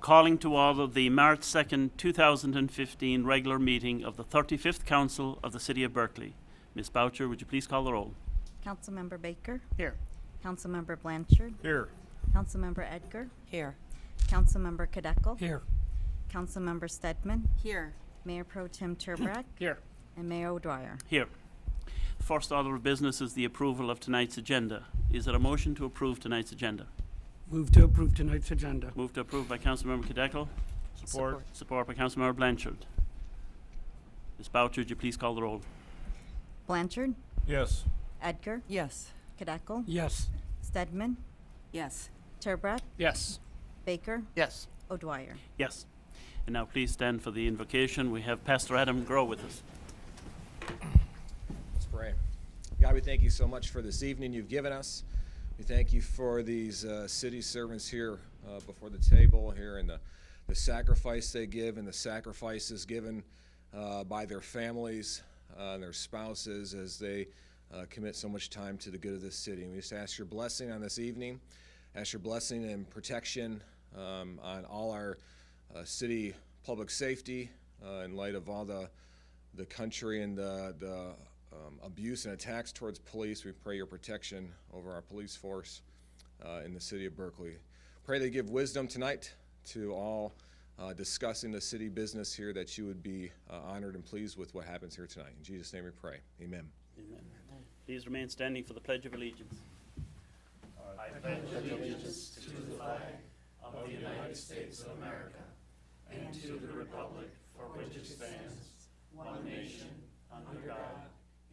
calling to order the March 2nd, 2015 regular meeting of the 35th Council of the City of Berkeley. Ms. Boucher, would you please call the roll? Councilmember Baker. Here. Councilmember Blanchard. Here. Councilmember Edgar. Here. Councilmember Kadekel. Here. Councilmember Stedman. Here. Mayor Pro Tem Turbrack. Here. And Mayor O'Dwyer. Here. The first order of business is the approval of tonight's agenda. Is there a motion to approve tonight's agenda? Move to approve tonight's agenda. Move to approve by Councilmember Kadekel. Support. Support by Councilmember Blanchard. Ms. Boucher, would you please call the roll? Blanchard. Yes. Edgar. Yes. Kadekel. Yes. Stedman. Yes. Turbrack. Yes. Baker. Yes. O'Dwyer. Yes. And now please stand for the invocation. We have Pastor Adam Grow with us. Let's pray. God, we thank you so much for this evening you've given us. We thank you for these city servants here before the table here and the sacrifice they give and the sacrifices given by their families and their spouses as they commit so much time to the good of this city. And we just ask your blessing on this evening, ask your blessing and protection on all our city public safety in light of all the country and the abuse and attacks towards police. We pray your protection over our police force in the city of Berkeley. Pray they give wisdom tonight to all discussing the city business here, that you would be honored and pleased with what happens here tonight. In Jesus' name we pray. Amen. Amen. Please remain standing for the Pledge of Allegiance. I pledge allegiance to the flag of the United States of America and to the republic for which it stands, one nation, under God,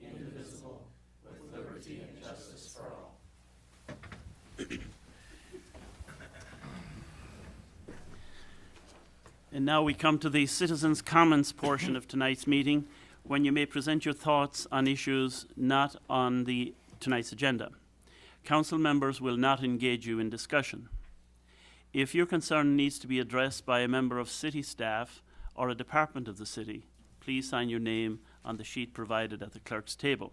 indivisible, with liberty and justice for all. And now we come to the citizens' comments portion of tonight's meeting, when you may present your thoughts on issues not on tonight's agenda. Council members will not engage you in discussion. If your concern needs to be addressed by a member of city staff or a department of the city, please sign your name on the sheet provided at the clerk's table.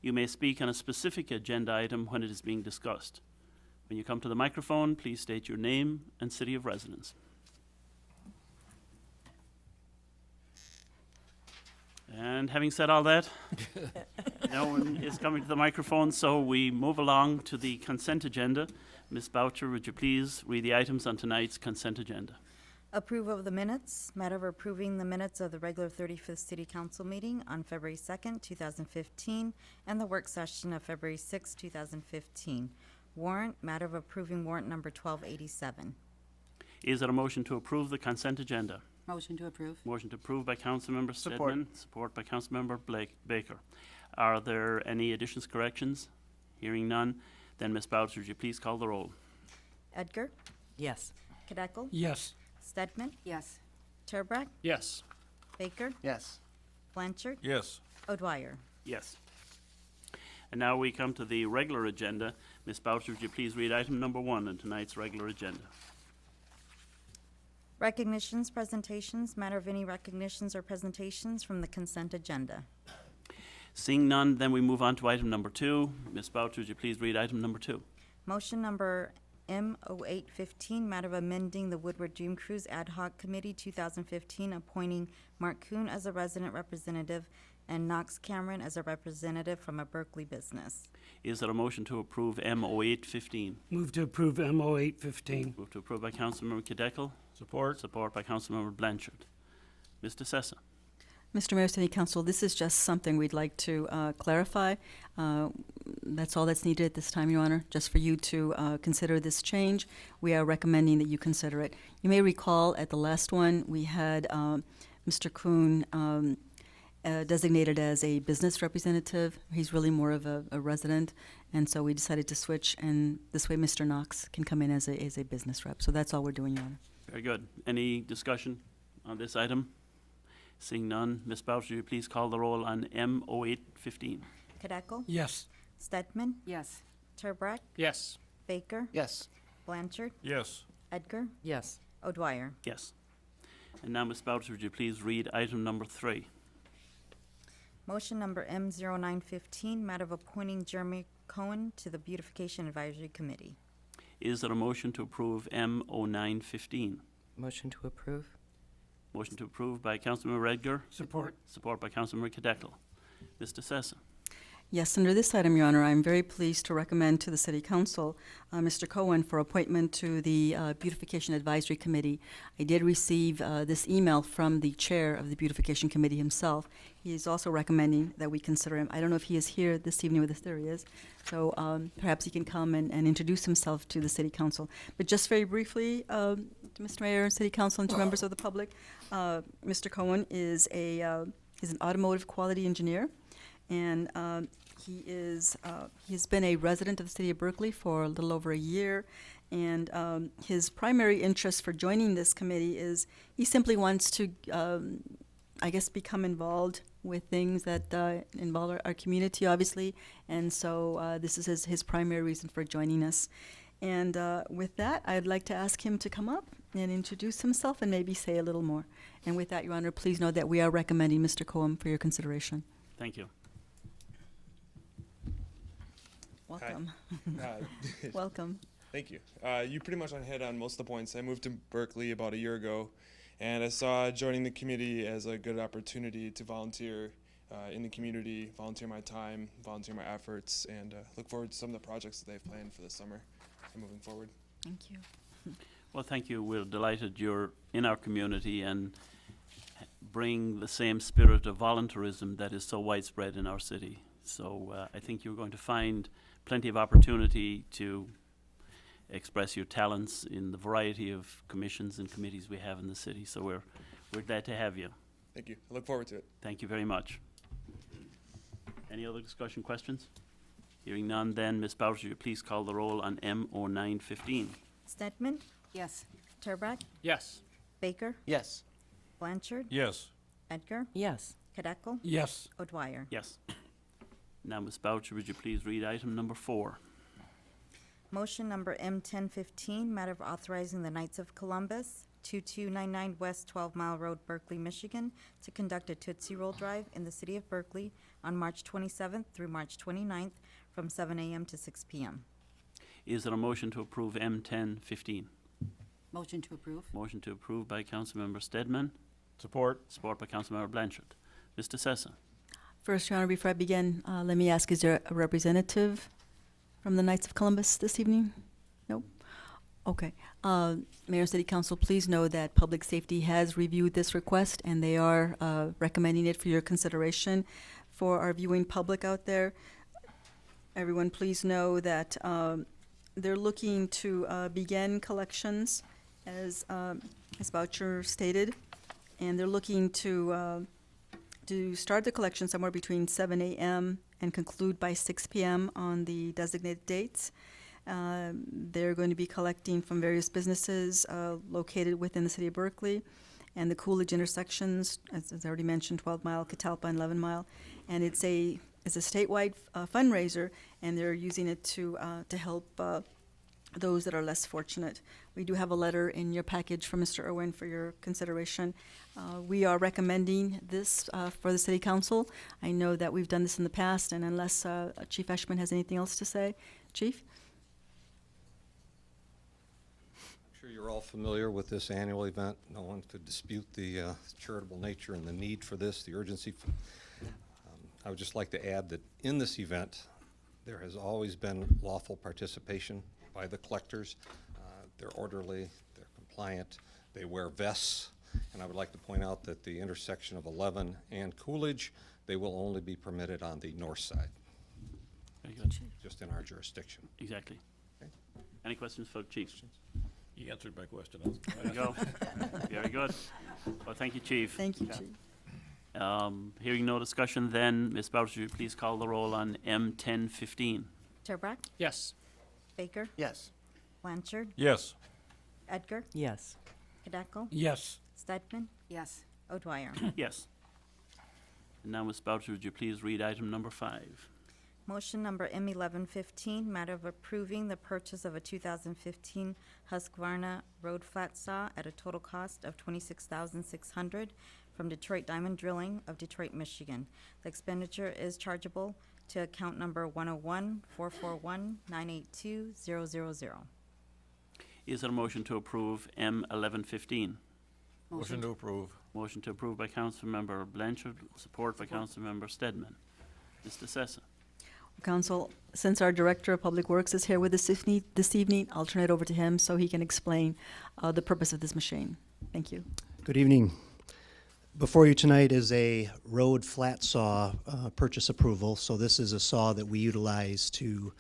You may speak on a specific agenda item when it is being discussed. When you come to the microphone, please state your name and city of residence. And having said all that, no one is coming to the microphone, so we move along to the consent agenda. Ms. Boucher, would you please read the items on tonight's consent agenda? Approve of the minutes. Matter of approving the minutes of the regular 35th City Council meeting on February 2nd, 2015, and the work session of February 6th, 2015. Warrant. Matter of approving warrant number 1287. Is there a motion to approve the consent agenda? Motion to approve. Motion to approve by Councilmember Stedman. Support by Councilmember Baker. Are there any additions, corrections? Hearing none, then Ms. Boucher, would you please call the roll? Edgar. Yes. Kadekel. Yes. Stedman. Yes. Turbrack. Yes. Baker. Yes. Blanchard. Yes. O'Dwyer. Yes. And now we come to the regular agenda. Ms. Boucher, would you please read item number 1 on tonight's regular agenda? Recognitions, presentations. Matter of any recognitions or presentations from the consent agenda. Seeing none, then we move on to item number 2. Ms. Boucher, would you please read item number 2? Motion number M0815, matter of amending the Woodward Dream Cruise Ad Hoc Committee 2015, appointing Mark Kuhn as a resident representative and Knox Cameron as a representative from a Berkeley business. Is there a motion to approve M0815? Move to approve M0815. Move to approve by Councilmember Kadekel. Support. Support by Councilmember Blanchard. Mr. Sessa. Mr. Mayor, City Council, this is just something we'd like to clarify. That's all that's needed at this time, Your Honor, just for you to consider this change. We are recommending that you consider it. You may recall at the last one, we had Mr. Kuhn designated as a business representative. He's really more of a resident, and so we decided to switch, and this way Mr. Knox can come in as a business rep. So that's all we're doing, Your Honor. Very good. Any discussion on this item? Seeing none, Ms. Boucher, will you please call the roll on M0815? Kadekel. Yes. Stedman. Yes. Turbrack. Yes. Baker. Yes. Blanchard. Yes. Edgar. Yes. O'Dwyer. Yes. And now, Ms. Boucher, would you please read item number 3? Motion number M0915, matter of appointing Jeremy Cohen to the Beautification Advisory Committee. Is there a motion to approve M0915? Motion to approve? Motion to approve by Councilmember Edgar, Support. support by Councilmember Cadeckel. Mr. Sessa. Yes, under this item, Your Honor, I'm very pleased to recommend to the City Council Mr. Cohen for appointment to the Beautification Advisory Committee. I did receive this email from the chair of the Beautification Committee himself. He is also recommending that we consider him. I don't know if he is here this evening with us. There he is. So perhaps he can come and introduce himself to the City Council. But just very briefly, to Mr. Mayor, City Council, and to members of the public, Mr. Cohen is an automotive quality engineer. And he has been a resident of the city of Berkeley for a little over a year. And his primary interest for joining this committee is he simply wants to, I guess, become involved with things that involve our community, obviously. And so this is his primary reason for joining us. And with that, I'd like to ask him to come up and introduce himself and maybe say a little more. And with that, Your Honor, please know that we are recommending Mr. Cohen for your consideration. Thank you. Welcome. Hi. Welcome. Thank you. You pretty much hit on most of the points. I moved to Berkeley about a year ago, and I saw joining the committee as a good opportunity to volunteer in the community, volunteer my time, volunteer my efforts, and look forward to some of the projects that they've planned for this summer and moving forward. Thank you. Well, thank you. We're delighted you're in our community and bring the same spirit of volunteerism that is so widespread in our city. So I think you're going to find plenty of opportunity to express your talents in the variety of commissions and committees we have in the city. So we're glad to have you. Thank you. I look forward to it. Thank you very much. Any other discussion, questions? Hearing none, then Ms. Bowser, you please call the roll on M0915. Stedman, Yes. Turbrack, Yes. Baker, Yes. Blanchard, Yes. Edgar, Yes. Kadeco, Yes. O'Dwyer. Yes. Now, Ms. Boucher, would you please read item number 4? Motion number M1015, matter of authorizing the Knights of Columbus, 2299 West 12 Mile Road, Berkeley, Michigan, to conduct a Tootsie Roll Drive in the city of Berkeley on March 27th through March 29th from 7 a.m. to 6 p.m. Is there a motion to approve M1015? Motion to approve? Motion to approve by Councilmember Stedman, Support. support by Councilmember Blanchard. Mr. Sessa. First, Your Honor, before I begin, let me ask, is there a representative from the Knights of Columbus this evening? Nope. Okay. Mayor and City Council, please know that Public Safety has reviewed this request, and they are recommending it for your consideration. For our viewing public out there, everyone, please know that they're looking to begin collections, as Boucher stated, and they're looking to start the collection somewhere between 7 a.m. and conclude by 6 p.m. on the designated dates. They're going to be collecting from various businesses located within the city of Berkeley and the Coolidge intersections, as I already mentioned, 12 Mile, Catalpa, and 11 Mile. And it's a statewide fundraiser, and they're using it to help those that are less fortunate. We do have a letter in your package from Mr. Irwin for your consideration. We are recommending this for the City Council. I know that we've done this in the past, and unless Chief Eshman has anything else to say. Chief? I'm sure you're all familiar with this annual event. No one could dispute the charitable nature and the need for this, the urgency. I would just like to add that in this event, there has always been lawful participation by the collectors. They're orderly, they're compliant, they wear vests, and I would like to point out that the intersection of 11 and Coolidge, they will only be permitted on the north side, Very good. just in our jurisdiction. Exactly. Okay. Any questions for Chief? You answered my question. There you go. Very good. Well, thank you, Chief. Thank you, Chief. Hearing no discussion, then, Ms. Boucher, please call the roll on M1015. Turbrack, Yes. Baker, Yes. Blanchard, Yes. Edgar, Yes. Kadeco, Yes. Stedman, Yes. O'Dwyer. Yes. And now, Ms. Boucher, would you please read item number 5? Motion number M1115, matter of approving the purchase of a 2015 Husqvarna road flat saw at a total cost of $26,600 from Detroit Diamond Drilling of Detroit, Michigan. The expenditure is chargeable to account number 101-441-982-000. Is there a motion to approve M 1115? Motion to approve. Motion to approve by Councilmember Blanchard, support by Councilmember Stedman. Mr. Sessa. Council, since our Director of Public Works is here with us this evening, I'll turn it over to him so he can explain the purpose of this machine. Thank you. Good evening. Before you tonight is a road flat saw purchase approval. So this is a saw that we utilize to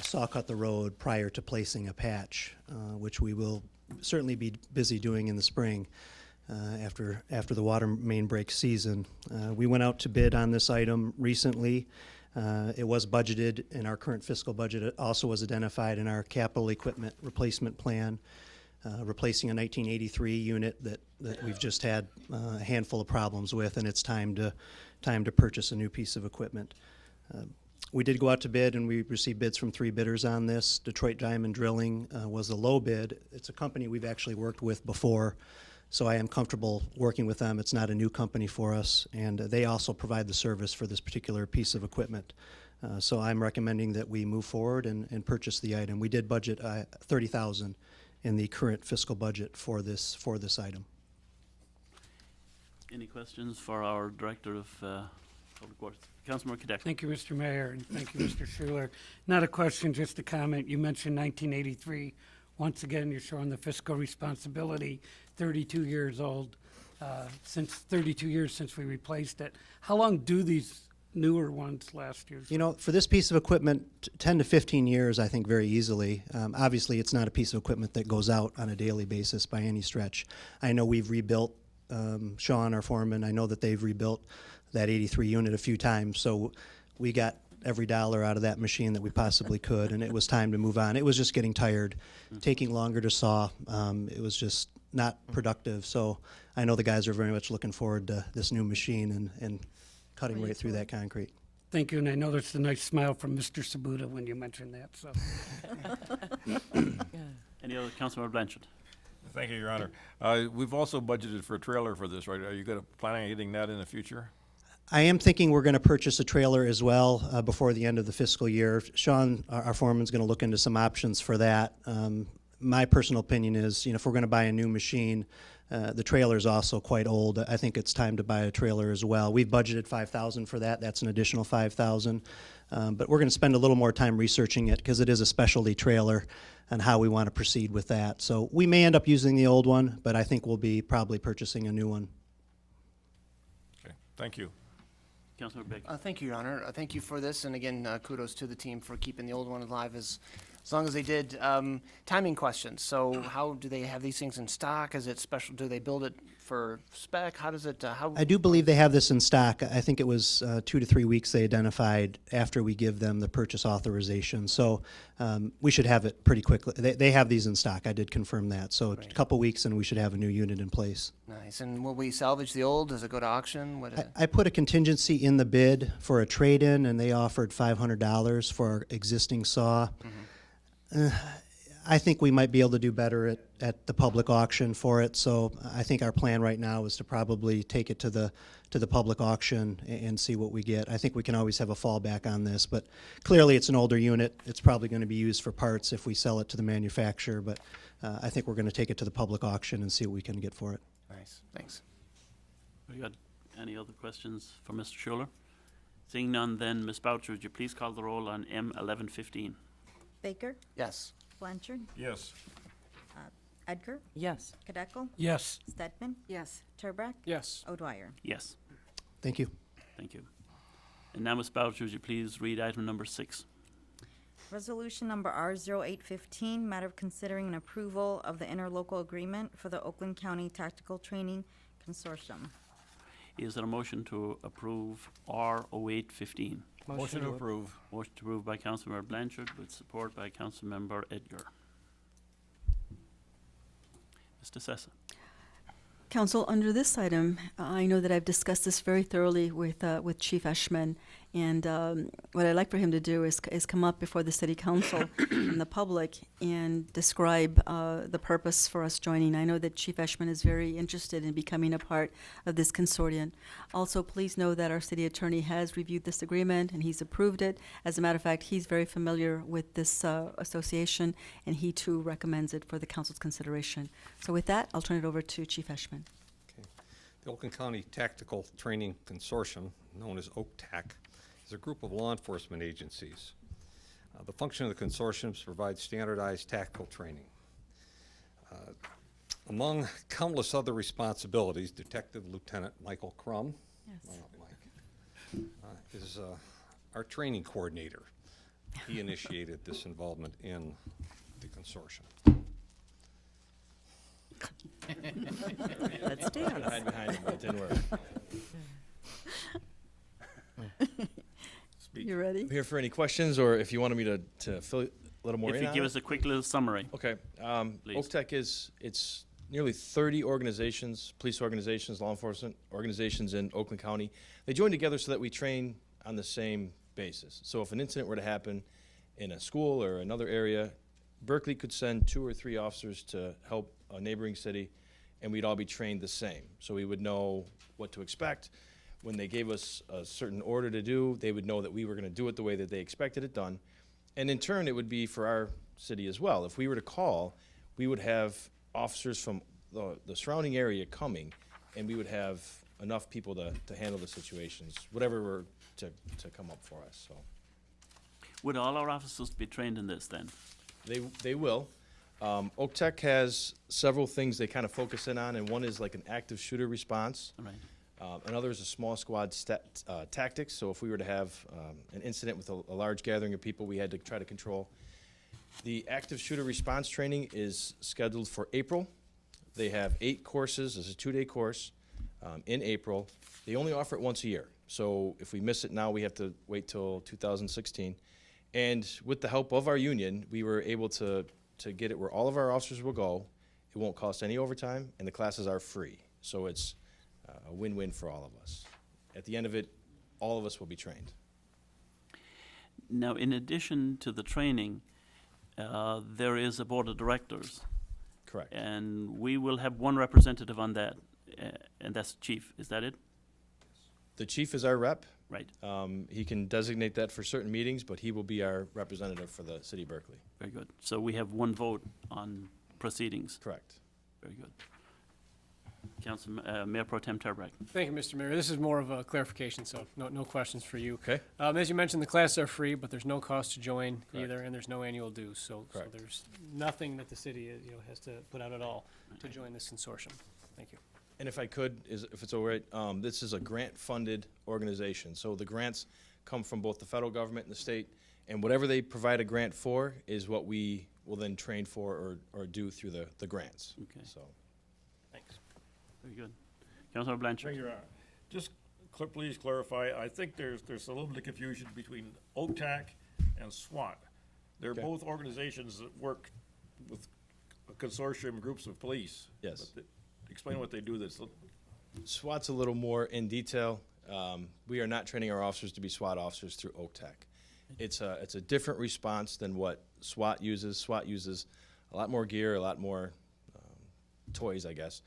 saw cut the road prior to placing a patch, which we will certainly be busy doing in the spring after the water main break season. We went out to bid on this item recently. It was budgeted in our current fiscal budget. It also was identified in our capital equipment replacement plan, replacing a 1983 unit that we've just had a handful of problems with, and it's time to purchase a new piece of equipment. We did go out to bid, and we received bids from 3 bidders on this. Detroit Diamond Drilling was the low bid. It's a company we've actually worked with before, so I am comfortable working with them. It's not a new company for us, and they also provide the service for this particular piece of equipment. So I'm recommending that we move forward and purchase the item. We did budget $30,000 in the current fiscal budget for this item. Any questions for our Director of Public Works? Councilmember Cadet. Thank you, Mr. Mayor, and thank you, Mr. Schuler. Not a question, just a comment. You mentioned 1983. Once again, you're showing the fiscal responsibility, 32 years old, since 32 years since we replaced it. How long do these newer ones last? Year's? You know, for this piece of equipment, 10 to 15 years, I think, very easily. Obviously, it's not a piece of equipment that goes out on a daily basis by any stretch. I know we've rebuilt, Sean, our foreman, I know that they've rebuilt that 83 unit a few times, so we got every dollar out of that machine that we possibly could, and it was time to move on. It was just getting tired, taking longer to saw. It was just not productive, so I know the guys are very much looking forward to this new machine and cutting right through that concrete. Thank you, and I know there's a nice smile from Mr. Sabuda when you mentioned that. So, Any other? Councilmember Blanchard. Thank you, Your Honor. We've also budgeted for a trailer for this, right? Are you planning on getting that in the future? I am thinking we're going to purchase a trailer as well before the end of the fiscal year. Sean, our foreman, is going to look into some options for that. My personal opinion is, you know, if we're going to buy a new machine, the trailer is also quite old. I think it's time to buy a trailer as well. We've budgeted $5,000 for that. That's an additional $5,000. But we're going to spend a little more time researching it because it is a specialty trailer and how we want to proceed with that. So we may end up using the old one, but I think we'll be probably purchasing a new one. Okay, thank you. Councilmember Baker. Thank you, Your Honor. Thank you for this, and again, kudos to the team for keeping the old one alive as long as they did. Timing questions. So, how do they have these things in stock? Is it special? Do they build it for spec? How does it? How? I do believe they have this in stock. I think it was 2 to 3 weeks they identified after we give them the purchase authorization. So we should have it pretty quickly. They have these in stock. I did confirm that. So Great. a couple weeks and we should have a new unit in place. Nice. And will we salvage the old? Does it go to auction? What? I put a contingency in the bid for a trade-in, and they offered $500 for our existing saw. I think we might be able to do better at the public auction for it. So I think our plan right now is to probably take it to the public auction and see what we get. I think we can always have a fallback on this, but clearly it's an older unit. It's probably going to be used for parts if we sell it to the manufacturer, but I think we're going to take it to the public auction and see what we can get for it. Nice. Thanks. We got any other questions for Mr. Schuler? Seeing none, then Ms. Boucher, would you please call the roll on M 1115? Baker, Yes. Blanchard, Yes. Edgar, Yes. Kadeco, yes. Stedman, Yes. Turbrack, Yes. O'Dwyer. Yes, Thank you. thank you. And now, Ms. Boucher, would you please read item number 6? Resolution number R0815, matter of considering an approval of the interlocal agreement for the Oakland County Tactical Training Consortium. Is there a motion to approve R0815? Motion to approve. Motion approved by Councilmember Blanchard with support by Councilmember Edgar. Mr. Sessa. Council, under this item, I know that I've discussed this very thoroughly with Chief Eshman, And what I'd like for him to do is come up before the city council and the public and describe the purpose for us joining. I know that Chief Eshman is very interested in becoming a part of this consortium. Also, please know that our city attorney has reviewed this agreement and he's approved it. As a matter of fact, he's very familiar with this association, and he too recommends it for the council's consideration. So with that, I'll turn it over to Chief Eshman. Okay. The Oakland County Tactical Training Consortium, known as OCTAC, is a group of law enforcement agencies. The function of the consortium is to provide standardized tactical training. Among countless other responsibilities, Detective Lieutenant Michael Crum is our training coordinator. He initiated this involvement in the consortium. Let's dance. Hide behind him, but it didn't work. You ready? I'm here for any questions, or if you wanted me to fill a little more If in you on give it. us a quick little summary. Okay. Please. OCTEC it's nearly 30 organizations, police organizations, law enforcement organizations in Oakland County. They join together so that we train on the same basis. So if an incident were to happen in a school or another area, Berkley could send 2 or 3 officers to help a neighboring city, and we'd all be trained the same. So we would know what to expect. When they gave us a certain order to do, they would know that we were going to do it the way that they expected it done. And in turn, it would be for our city as well. If we were to call, we would have officers from the surrounding area coming, and we would have enough people to handle the situations, whatever were to come up for us. So Would all our officers be trained in this then? they will. OCTEC has several things they kind of focus in on, and one is like an active shooter response. All right. Another is a small squad tactics. So if we were to have an incident with a large gathering of people we had to try to control. The active shooter response training is scheduled for April. They have 8 courses. It's a 2-day course in April. They only offer it once a year. So if we miss it now, we have to wait till 2016. And with the help of our union, we were able to get it where all of our officers will go. It won't cost any overtime, and the classes are free. So it's a win-win for all of us. At the end of it, all of us will be trained. Now, in addition to the training, there is a board of directors, Correct. and we will have one representative on that, and that's the chief. Is that it? The chief is our rep. Right. He can designate that for certain meetings, but he will be our representative for the city of Berkeley. Very good. So we have one vote on proceedings. Correct. Very good. Mayor Pro Tem Terbrack. Thank you, Mr. Mayor. This is more of a clarification, so no questions for you. Okay. As you mentioned, the classes are free, but there's no cost to join Correct. either, and there's no annual dues. So Correct. there's nothing that the city has to put out at all to join this consortium. Thank you. And if I could, if it's all right, this is a grant-funded organization. So the grants come from both the federal government and the state, and whatever they provide a grant for is what we will then train for or do through the grants. Okay. So. Thanks. Very good. Councilor Blanchard. Thank you, Your Honor. Just please clarify, I think there's a little bit of confusion between OCTAC and SWAT. They're Okay. both organizations that work with a consortium, groups of police. Yes. But explain what they do that's, SWAT's a little more in detail. We are not training our officers to be SWAT officers through OCTAC. It's a different response than what SWAT uses. SWAT uses a lot more gear, a lot more toys, I guess.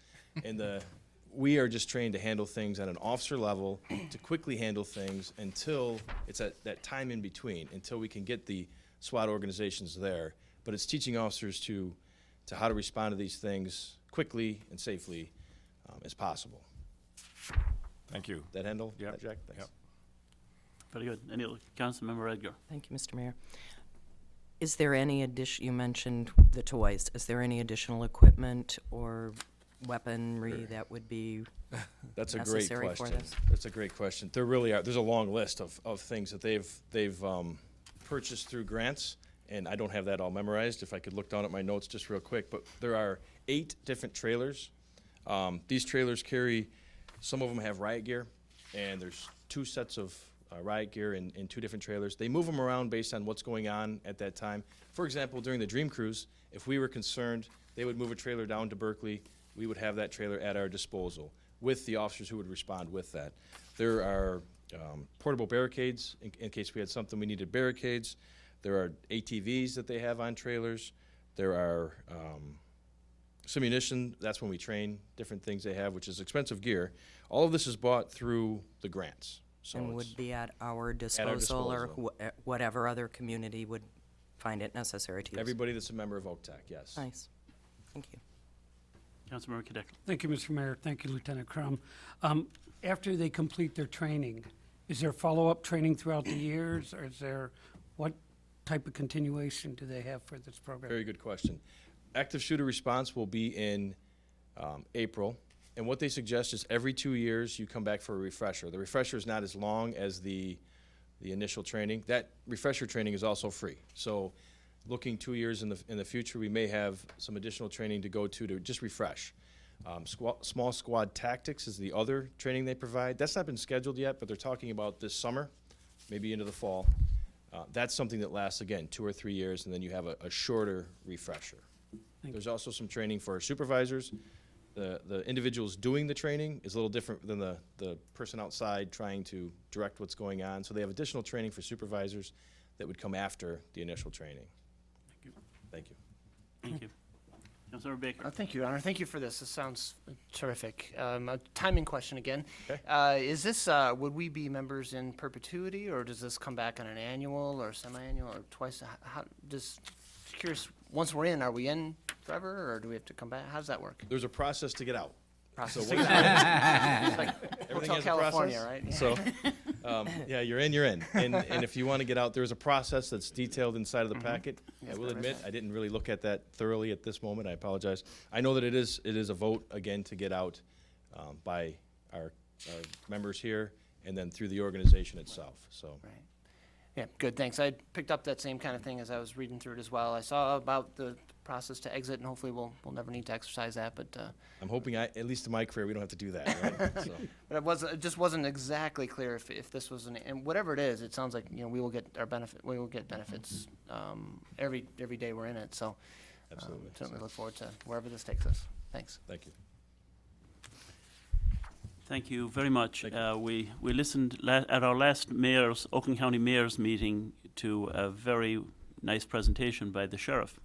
And we are just trained to handle things at an officer level, to quickly handle things until it's at that time in between, until we can get the SWAT organizations there. But it's teaching officers to how to respond to these things quickly and safely as possible. thank you. That handle? Yep. That, Jack? Thanks. Yep. Very good. Any other? Councilmember Edgar. Thank you, Mr. Mayor. Is there any addition, you mentioned the toys, is there any additional equipment or weaponry that would be That's a great necessary for question. this? That's a great question. There really are. There's a long list of things that they've purchased through grants, and I don't have that all memorized. If I could look down at my notes just real quick, but there are 8 different trailers. These trailers carry. Some of them have riot gear, and there's 2 sets of riot gear in 2 different trailers. They move them around based on what's going on at that time. For example, during the Dream Cruise, if we were concerned, they would move a trailer down to Berkeley. We would have that trailer at our disposal with the officers who would respond with that. There are portable barricades in case we had something we needed barricades. There are ATVs that they have on trailers. There are ammunition. That's when we train, different things they have, which is expensive gear. All of this is bought through the grants. So And it's would be at our disposal or whatever other community would find it necessary to use. everybody that's a member of OCTAC, yes. Nice. Thank you. Councilmember Cadeckel. Thank you, Mr. Mayor. Thank you, Lieutenant Crum. After they complete their training, is there follow-up training throughout the years, or is there, what type of continuation do they have for this program? Very good question. Active shooter response will be in April, and what they suggest is every 2 years you come back for a refresher. The refresher is not as long as the initial training. That refresher training is also free. So looking 2 years in the future, we may have some additional training to go to just refresh. Small squad tactics is the other training they provide. That's not been scheduled yet, but they're talking about this summer, maybe into the fall. That's something that lasts, again, 2 or 3 years, and then you have a shorter refresher. There's also some training for supervisors. The individuals doing the training is a little different than the person outside trying to direct what's going on. So they have additional training for supervisors that would come after the initial training. Thank you. Thank you. Thank you. Councilmember Baker. Thank you, Your Honor. Thank you for this. This sounds terrific. A timing question again. Okay. Is this, would we be members in perpetuity, or does this come back on an annual or semi-annual or twice? How, just curious, once we're in, are we in forever, or do we have to come back? How does that work? There's a process to get out. Process So to get out. It's like Everything Hotel has a California, process. right? So, yeah, you're in. And if you want to get out, there's a process that's detailed inside of the packet. Yes, I will I read admit, that. I didn't really look at that thoroughly at this moment. I apologize. I know that it is a vote, again, to get out by our members here and then through the organization itself, so. Right. Yeah, good, thanks. I picked up that same kind of thing as I was reading through it as well. I saw about the process to exit, and hopefully we'll never need to exercise that, but I'm hoping, at least in my career, we don't have to do that, right? So, but it just wasn't exactly clear if this was and whatever it is, it sounds like, you know, we will get our we will get benefits every day we're in it, so Absolutely. certainly look forward to wherever this takes us. Thanks. Thank you. Thank you very much. Thank We listened at our last Oakland County Mayor's meeting to a very nice presentation by the sheriff.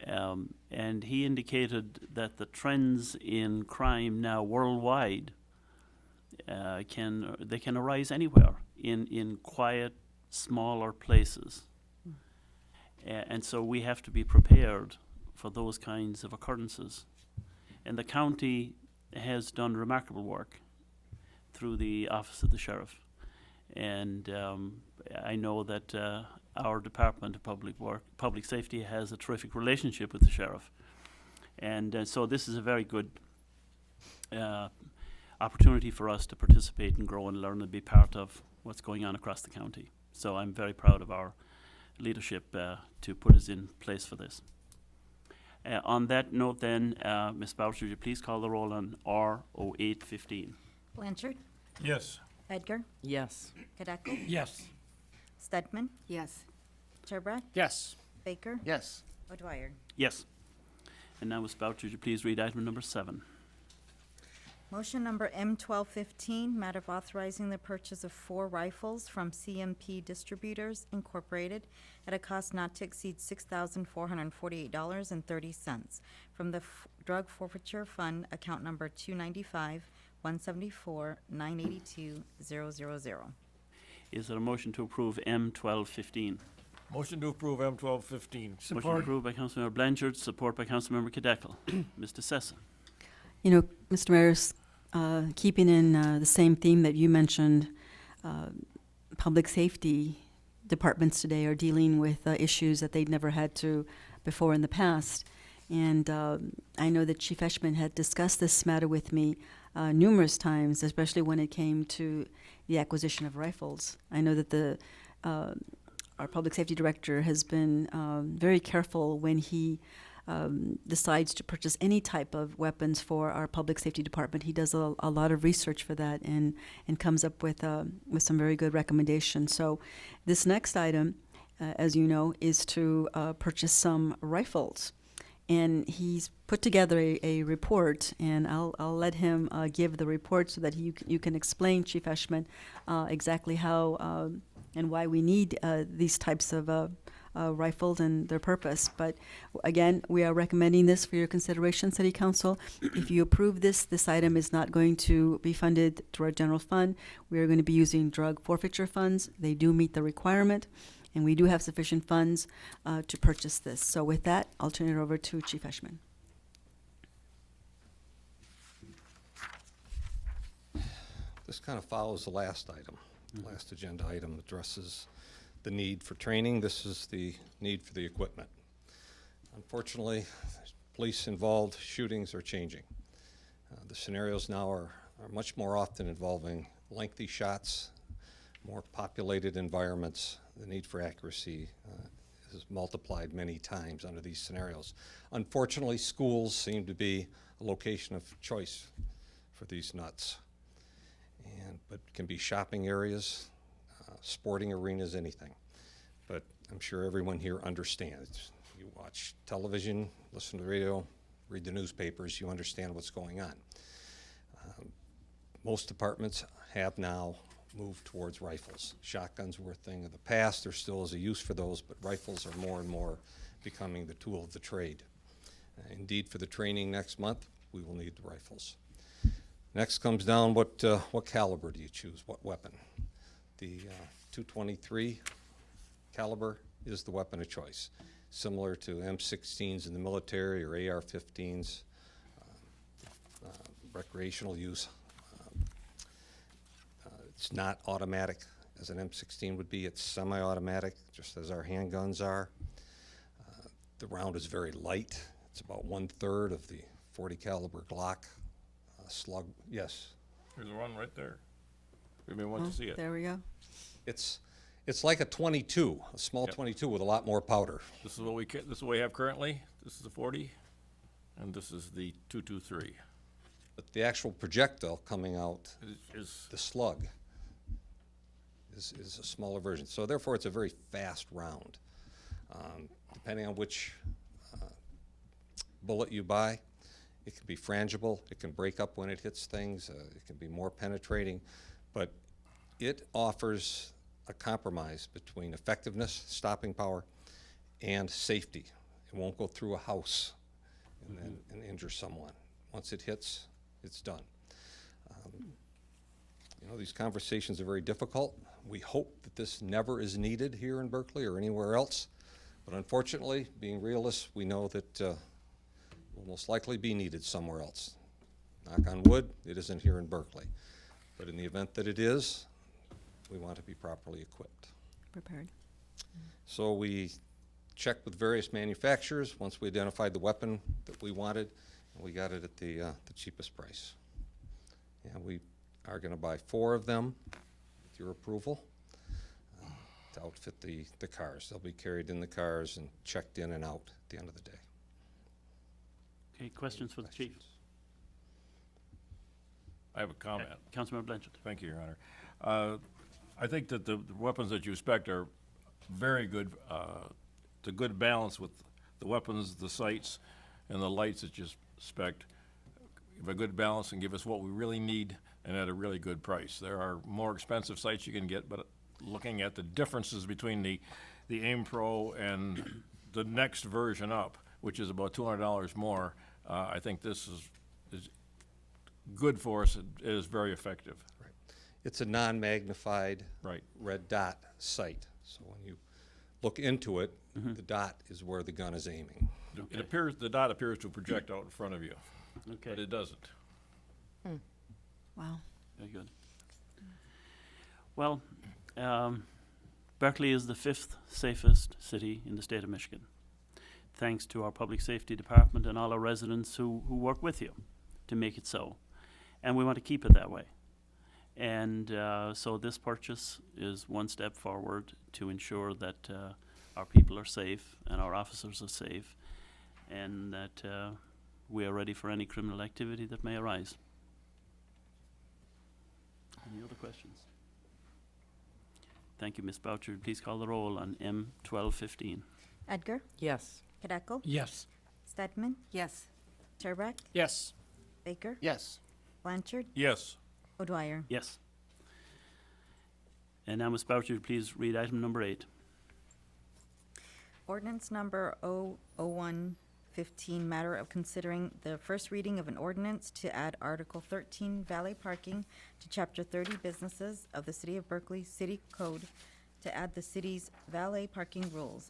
And he indicated that the trends in crime now worldwide can arise anywhere in quiet, smaller places. And so we have to be prepared for those kinds of occurrences. And the county has done remarkable work through the Office of the Sheriff. And I know that our Department of Public Safety has a terrific relationship with the Sheriff. And so this is a very good opportunity for us to participate and grow and learn and be part of what's going on across the county. So I'm very proud of our leadership to put us in place for this. On that note then, Ms. Boucher, would you please call the roll on R0815? Blanchard. Yes. Edgar. Yes. Cadeckel. Yes. Stedman. Yes. Turbrack. Yes. Baker. Yes. O'Dwyer. Yes. And now, Ms. Boucher, would you please read item number 7? Motion number M1215, matter of authorizing the purchase of 4 rifles from CMP Distributors Incorporated at a cost not to exceed $6,448.30 from the Drug Forfeiture Fund, account number 295-174-982-000. Is there a motion to approve M1215? Motion to approve M1215. Motion Support. approved by Councilmember Blanchard, support by Councilmember Cadeckel. Mr. Sessa. You know, Mr. Mayor, keeping in the same theme that you mentioned, public safety departments today are dealing with issues that they'd never had to before in the past. And I know that Chief Eshman had discussed this matter with me numerous times, especially when it came to the acquisition of rifles. I know that our public safety director has been very careful when he decides to purchase any type of weapons for our public safety department. He does a lot of research for that and comes up with some very good recommendations. So this next item, as you know, is to purchase some rifles. and he's put together a report, and I'll let him give the report so that you can explain, Chief Eshman, exactly how and why we need these types of rifles and their purpose. But again, we are recommending this for your consideration, City Council. If you approve this item is not going to be funded through our general fund. We are going to be using drug forfeiture funds. They do meet the requirement, and we do have sufficient funds to purchase this. So with that, I'll turn it over to Chief Eshman. This kind of follows the last item. The last agenda item addresses the need for training. This is the need for the equipment. Unfortunately, police-involved shootings are changing. The scenarios now are much more often involving lengthy shots, more populated environments. The need for accuracy is multiplied many times under these scenarios. Unfortunately, schools seem to be a location of choice for these nuts. But can be shopping areas, sporting arenas, anything. But I'm sure everyone here understands. You watch television, listen to the radio, read the newspapers, you understand what's going on. Most departments have now moved towards rifles. Shotguns were a thing of the past. There still is a use for those, but rifles are more and more becoming the tool of the trade. Indeed, for the training next month, we will need the rifles. Next comes down what caliber do you choose, what weapon? The .223 caliber is the weapon of choice, similar to M16s in the military or AR-15s, recreational use. It's not automatic as an M16 would be. It's semi-automatic, just as our handguns are. The round is very light. It's about 1/3 of the .40 caliber Glock. Slug, yes. There's one right there. We may want to see it. There we go. It's like a .22, a small Yep. .22 with a lot more powder. This is what we have currently. This is the 40, and this is the 223. But the actual projectile coming out, Is the slug, is a smaller version. So therefore, it's a very fast round. Depending on which bullet you buy, it can be frangible, it can break up when it hits things, it can be more penetrating, but it offers a compromise between effectiveness, stopping power, and safety. It won't go through a house and injure someone. Once it hits, it's done. You know, these conversations are very difficult. We hope that this never is needed here in Berkeley or anywhere else, but unfortunately, being realists, we know that will most likely be needed somewhere else. Knock on wood, it isn't here in Berkeley. But in the event that it is, we want to be properly equipped. Prepared. So we checked with various manufacturers once we identified the weapon that we wanted, and we got it at the cheapest price. And we are going to buy 4 of them with your approval to outfit the cars. They'll be carried in the cars and checked in and out at the end of the day. Okay, questions for the chief? I have a comment. Councilmember Blanchard. Thank you, Your Honor. I think that the weapons that you spec are very good. It's a good balance with the weapons, the sights, and the lights that you spec. Give a good balance and give us what we really need and at a really good price. There are more expensive sights you can get, but looking at the differences between the Aim Pro and the next version up, which is about $200 more, I think this is good for us. It is very effective. Right. It's a non-magnified Right. red dot sight. So when you look into it, the dot is where the gun is aiming. It appears, the dot appears to project out in front of you, Okay, but it doesn't. Wow. very good. Well, Berkeley is the 5th safest city in the state of Michigan, thanks to our public safety department and all our residents who work with you to make it so. And we want to keep it that way. And so this purchase is one step forward to ensure that our people are safe and our officers are safe, and that we are ready for any criminal activity that may arise. Any other questions? Thank you, Ms. Boucher. Please call the roll on M 1215. Edgar, Yes. Kadeko, Yes. Stedman, Yes. Turbrack, Yes. Baker, Yes. Blanchard, Yes. O'Dwyer. Yes. And now, Ms. Boucher, please read item number 8. Ordinance number 00115, matter of considering the first reading of an ordinance to add Article 13 valet parking to Chapter 30 businesses of the City of Berkeley City Code to add the city's valet parking rules.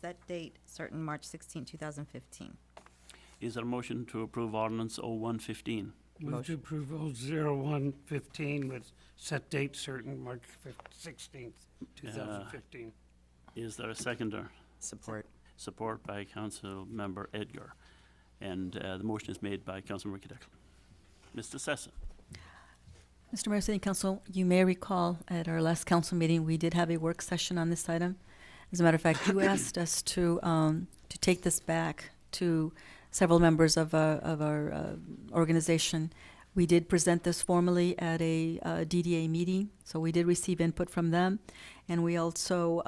Set date certain March 16, 2015. Is there a motion to approve ordinance 0115? Move to approve 0115 with set date certain March 16th, 2015. Is there a seconder? Support. Support by Council Member Edgar. And the motion is made by Councilmember Cadeckel. Mr. Sessa. Mr. Mayor, City Council, you may recall at our last council meeting, we did have a work session on this item. As a matter of fact, you asked us to take this back to several members of our organization. We did present this formally at a DDA meeting, so we did receive input from them. And we also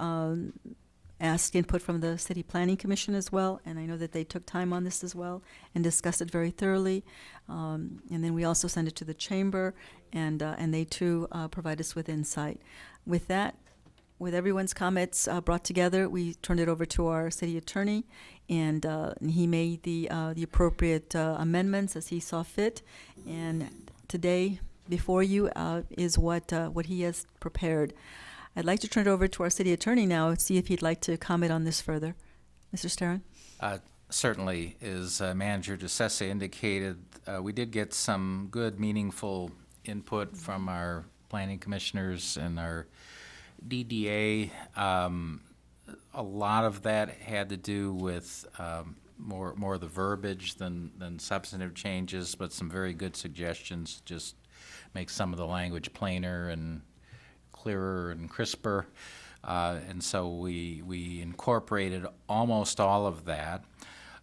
asked input from the City Planning Commission as well, and I know that they took time on this as well and discussed it very thoroughly. And then we also sent it to the chamber, and they too provide us with insight. With that, with everyone's comments brought together, we turned it over to our city attorney, and he made the appropriate amendments as he saw fit. And today, before you, is what he has prepared. I'd like to turn it over to our city attorney now and see if he'd like to comment on this further. Mr. Sterin? Certainly, as Manager DeSessa indicated, we did get some good, meaningful input from our planning commissioners and our DDA. A lot of that had to do with more of the verbiage than substantive changes, but some very good suggestions, just make some of the language plainer and clearer and crisper. And so we incorporated almost all of that.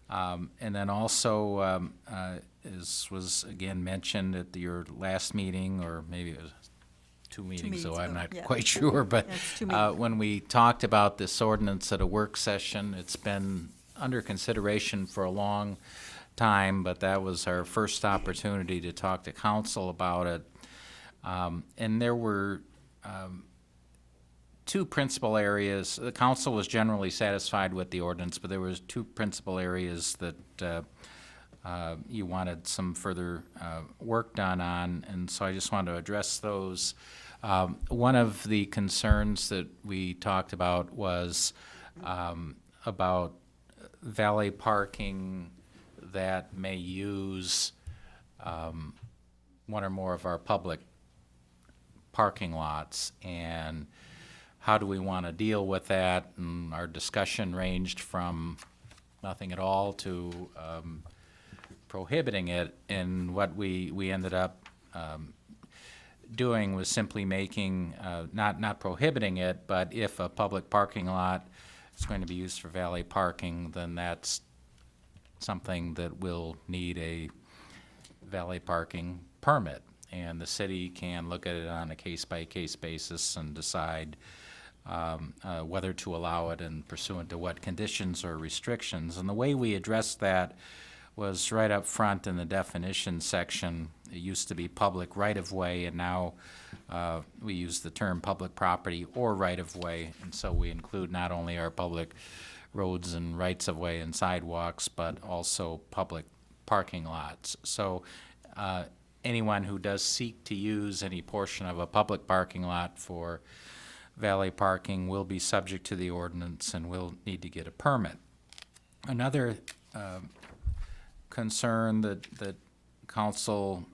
And then also, as was again mentioned at your last meeting, or maybe it was two meetings, so I'm not quite sure, but when we talked about this ordinance at a work session, it's been under consideration for a long time, but that was our first opportunity to talk to council about it. And there were two principal areas. The council was generally satisfied with the ordinance, but there was two principal areas that you wanted some further work done on, and so I just wanted to address those. One of the concerns that we talked about was about valet parking that may use one or more of our public parking lots, and how do we want to deal with that? And our discussion ranged from nothing at all to prohibiting it, and what we ended up doing was simply making, not prohibiting it, but if a public parking lot is going to be used for valet parking, then that's something that will need a valet parking permit. And the city can look at it on a case-by-case basis and decide whether to allow it and pursuant to what conditions or restrictions. And the way we addressed that was right up front in the definition section. It used to be public right-of-way, and now we use the term public property or right-of-way, and so we include not only our public roads and rights-of-way and sidewalks, but also public parking lots. So anyone who does seek to use any portion of a public parking lot for valet parking will be subject to the ordinance and will need to get a permit. Another concern that council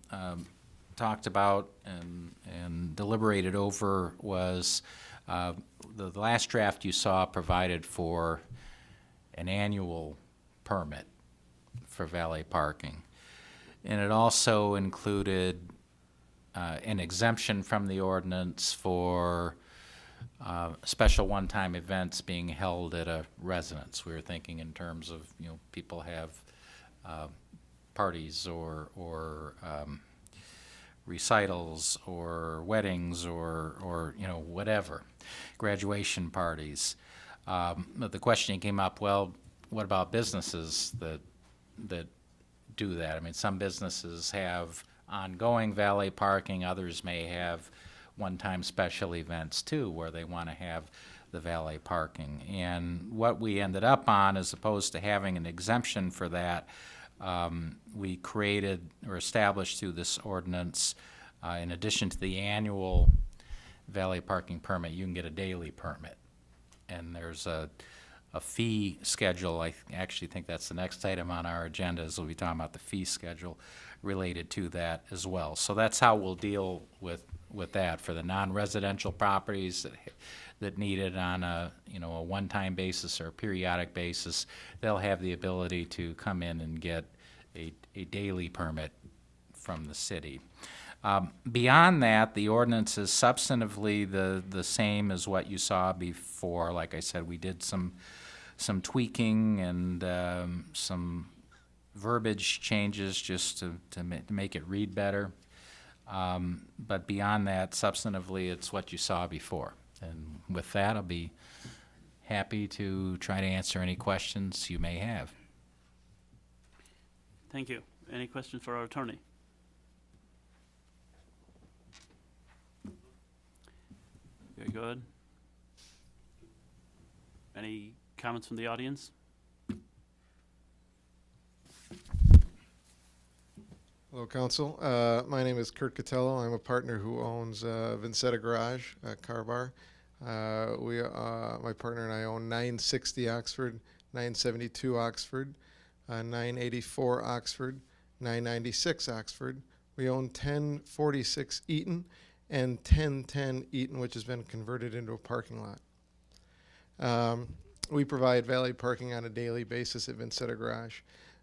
talked about and deliberated over was the last draft you saw provided for an annual permit for valet parking. And it also included an exemption from the ordinance for special one-time events being held at a residence. We were thinking in terms of, people have parties or recitals or weddings or whatever, graduation parties. But the question came up, well, what about businesses that that do that. I mean, some businesses have ongoing valet parking, others may have one-time special events too, where they want to have the valet parking. And what we ended up on, as opposed to having an exemption for that, we created or established through this ordinance, in addition to the annual valet parking permit, you can get a daily permit. And there's a fee schedule. I actually think that's the next item on our agenda, is we'll be talking about the fee schedule related to that as well. So that's how we'll deal with that for the non-residential properties that need it on a one-time basis or a periodic basis. They'll have the ability to come in and get a daily permit from the city. Beyond that, the ordinance is substantively the same as what you saw before. Like I said, we did some tweaking and some verbiage changes just to make it read better. But beyond that, substantively, it's what you saw before. And with that, I'll be happy to try to answer any questions you may have. Thank you. Any questions for our attorney? Very good. Any comments from the audience? Hello, Council. My name is Kurt Catello. I'm a partner who owns Vincetta Garage, Car Bar. My partner and I own 960 Oxford, 972 Oxford, 984 Oxford, 996 Oxford. We own 1046 Eaton and 1010 Eaton, which has been converted into a parking lot. We provide valet parking on a daily basis at Vincetta Garage.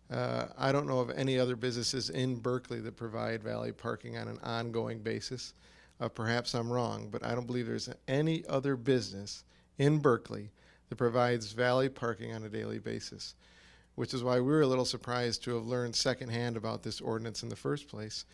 I don't know of any other businesses in Berkley that provide valet parking on an ongoing basis. Perhaps I'm wrong, but I don't believe there's any other business in Berkley that provides valet parking on a daily basis, which is why we were a little surprised to have learned secondhand about this ordinance in the first place.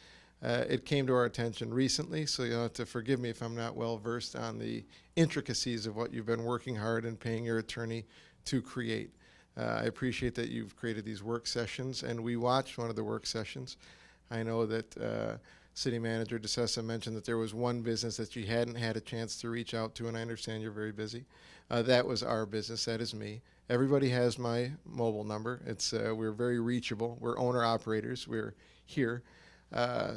It came to our attention recently, so you'll have to forgive me if I'm not well versed on the intricacies of what you've been working hard and paying your attorney to create. I appreciate that you've created these work sessions, and we watched one of the work sessions. I know that City Manager DeSessa mentioned that there was one business that you hadn't had a chance to reach out to, and I understand you're very busy. That was our business. That is me. Everybody has my mobile number. We're very reachable. We're owner-operators. We're here.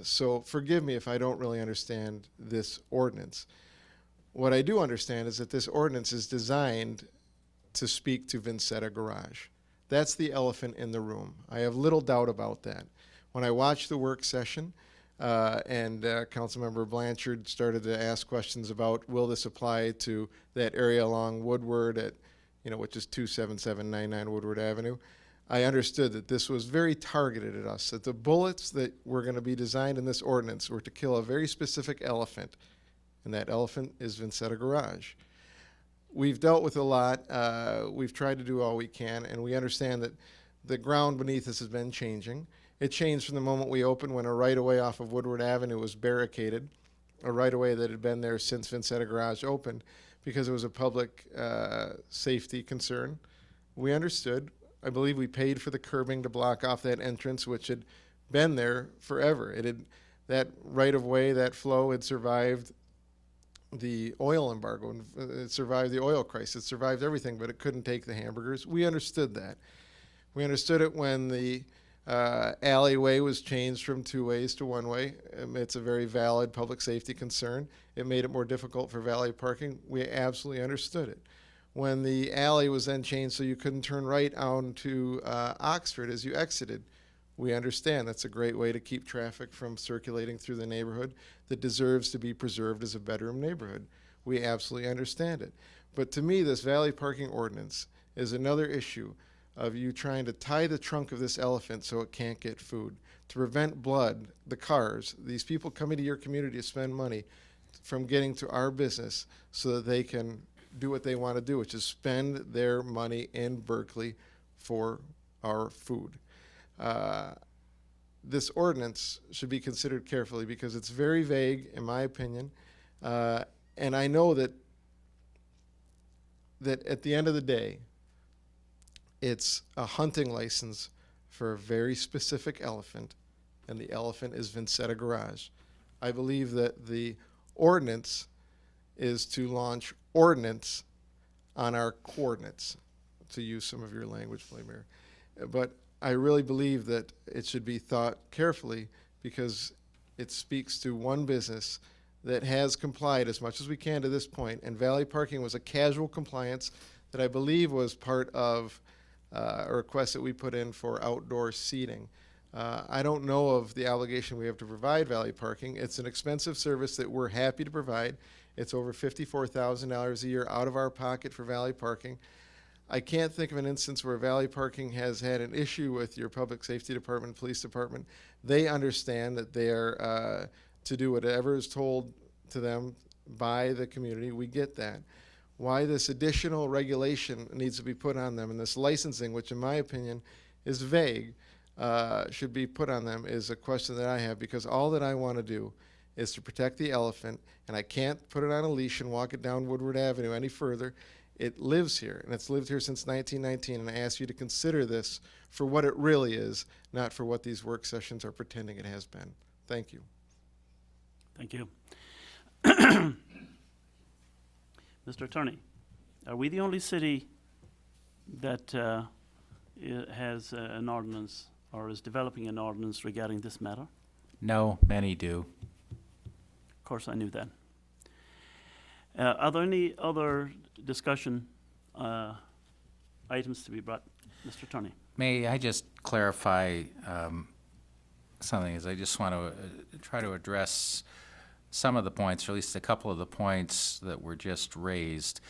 So forgive me if I don't really understand this ordinance. What I do understand is that this ordinance is designed to speak to Vincetta Garage. That's the elephant in the room. I have little doubt about that. When I watched the work session and Councilmember Blanchard started to ask questions about will this apply to that area along Woodward at, which is 27799 Woodward Avenue, I understood that this was very targeted at us, that the bullets that were going to be designed in this ordinance were to kill a very specific elephant, and that elephant is Vincetta Garage. We've dealt with a lot. We've tried to do all we can, and we understand that the ground beneath us has been changing. It changed from the moment we opened when a right-of-way off of Woodward Avenue was barricaded, a right-of-way that had been there since Vincetta Garage opened because it was a public safety concern. We understood. I believe we paid for the curbing to block off that entrance, which had been there forever. That right-of-way, that flow had survived the oil embargo, and it survived the oil crisis, it survived everything, but it couldn't take the hamburgers. We understood that. We understood it when the alleyway was changed from 2 ways to 1 way. It's a very valid public safety concern. It made it more difficult for valet parking. We absolutely understood it. When the alley was then changed so you couldn't turn right onto Oxford as you exited, we understand that's a great way to keep traffic from circulating through the neighborhood that deserves to be preserved as a bedroom neighborhood. We absolutely understand it. But to me, this valet parking ordinance is another issue of you trying to tie the trunk of this elephant so it can't get food, to prevent blood, the cars, these people coming to your community to spend money, from getting to our business so that they can do what they want to do, which is spend their money in Berkley for our food. This ordinance should be considered carefully because it's very vague, in my opinion, and I know that at the end of the day, it's a hunting license for a very specific elephant, and the elephant is Vincetta Garage. I believe that the ordinance is to launch ordinance on our coordinates, to use some of your language, Mayor. But I really believe that it should be thought carefully because it speaks to one business that has complied as much as we can to this point, and Valley Parking was a casual compliance that I believe was part of a request that we put in for outdoor seating. I don't know of the obligation we have to provide Valley Parking. It's an expensive service that we're happy to provide. It's over $54,000 a year out of our pocket for Valley Parking. I can't think of an instance where Valley Parking has had an issue with your public safety department, police department. They understand that they are to do whatever is told to them by the community. We get that. Why this additional regulation needs to be put on them, and this licensing, which in my opinion is vague, should be put on them, is a question that I have, because all that I want to do is to protect the elephant, and I can't put it on a leash and walk it down Woodward Avenue any further. It lives here, and it's lived here since 1919, and I ask you to consider this for what it really is, not for what these work sessions are pretending it has been. Thank you. Thank you. Mr. Attorney, are we the only city that has an ordinance or is developing an ordinance regarding this matter? No, many do. Of course, I knew that. Are there any other discussion items to be brought? Mr. Attorney. May I just clarify something? Is I just want to try to address some of the points, or at least a couple of the points that were just raised.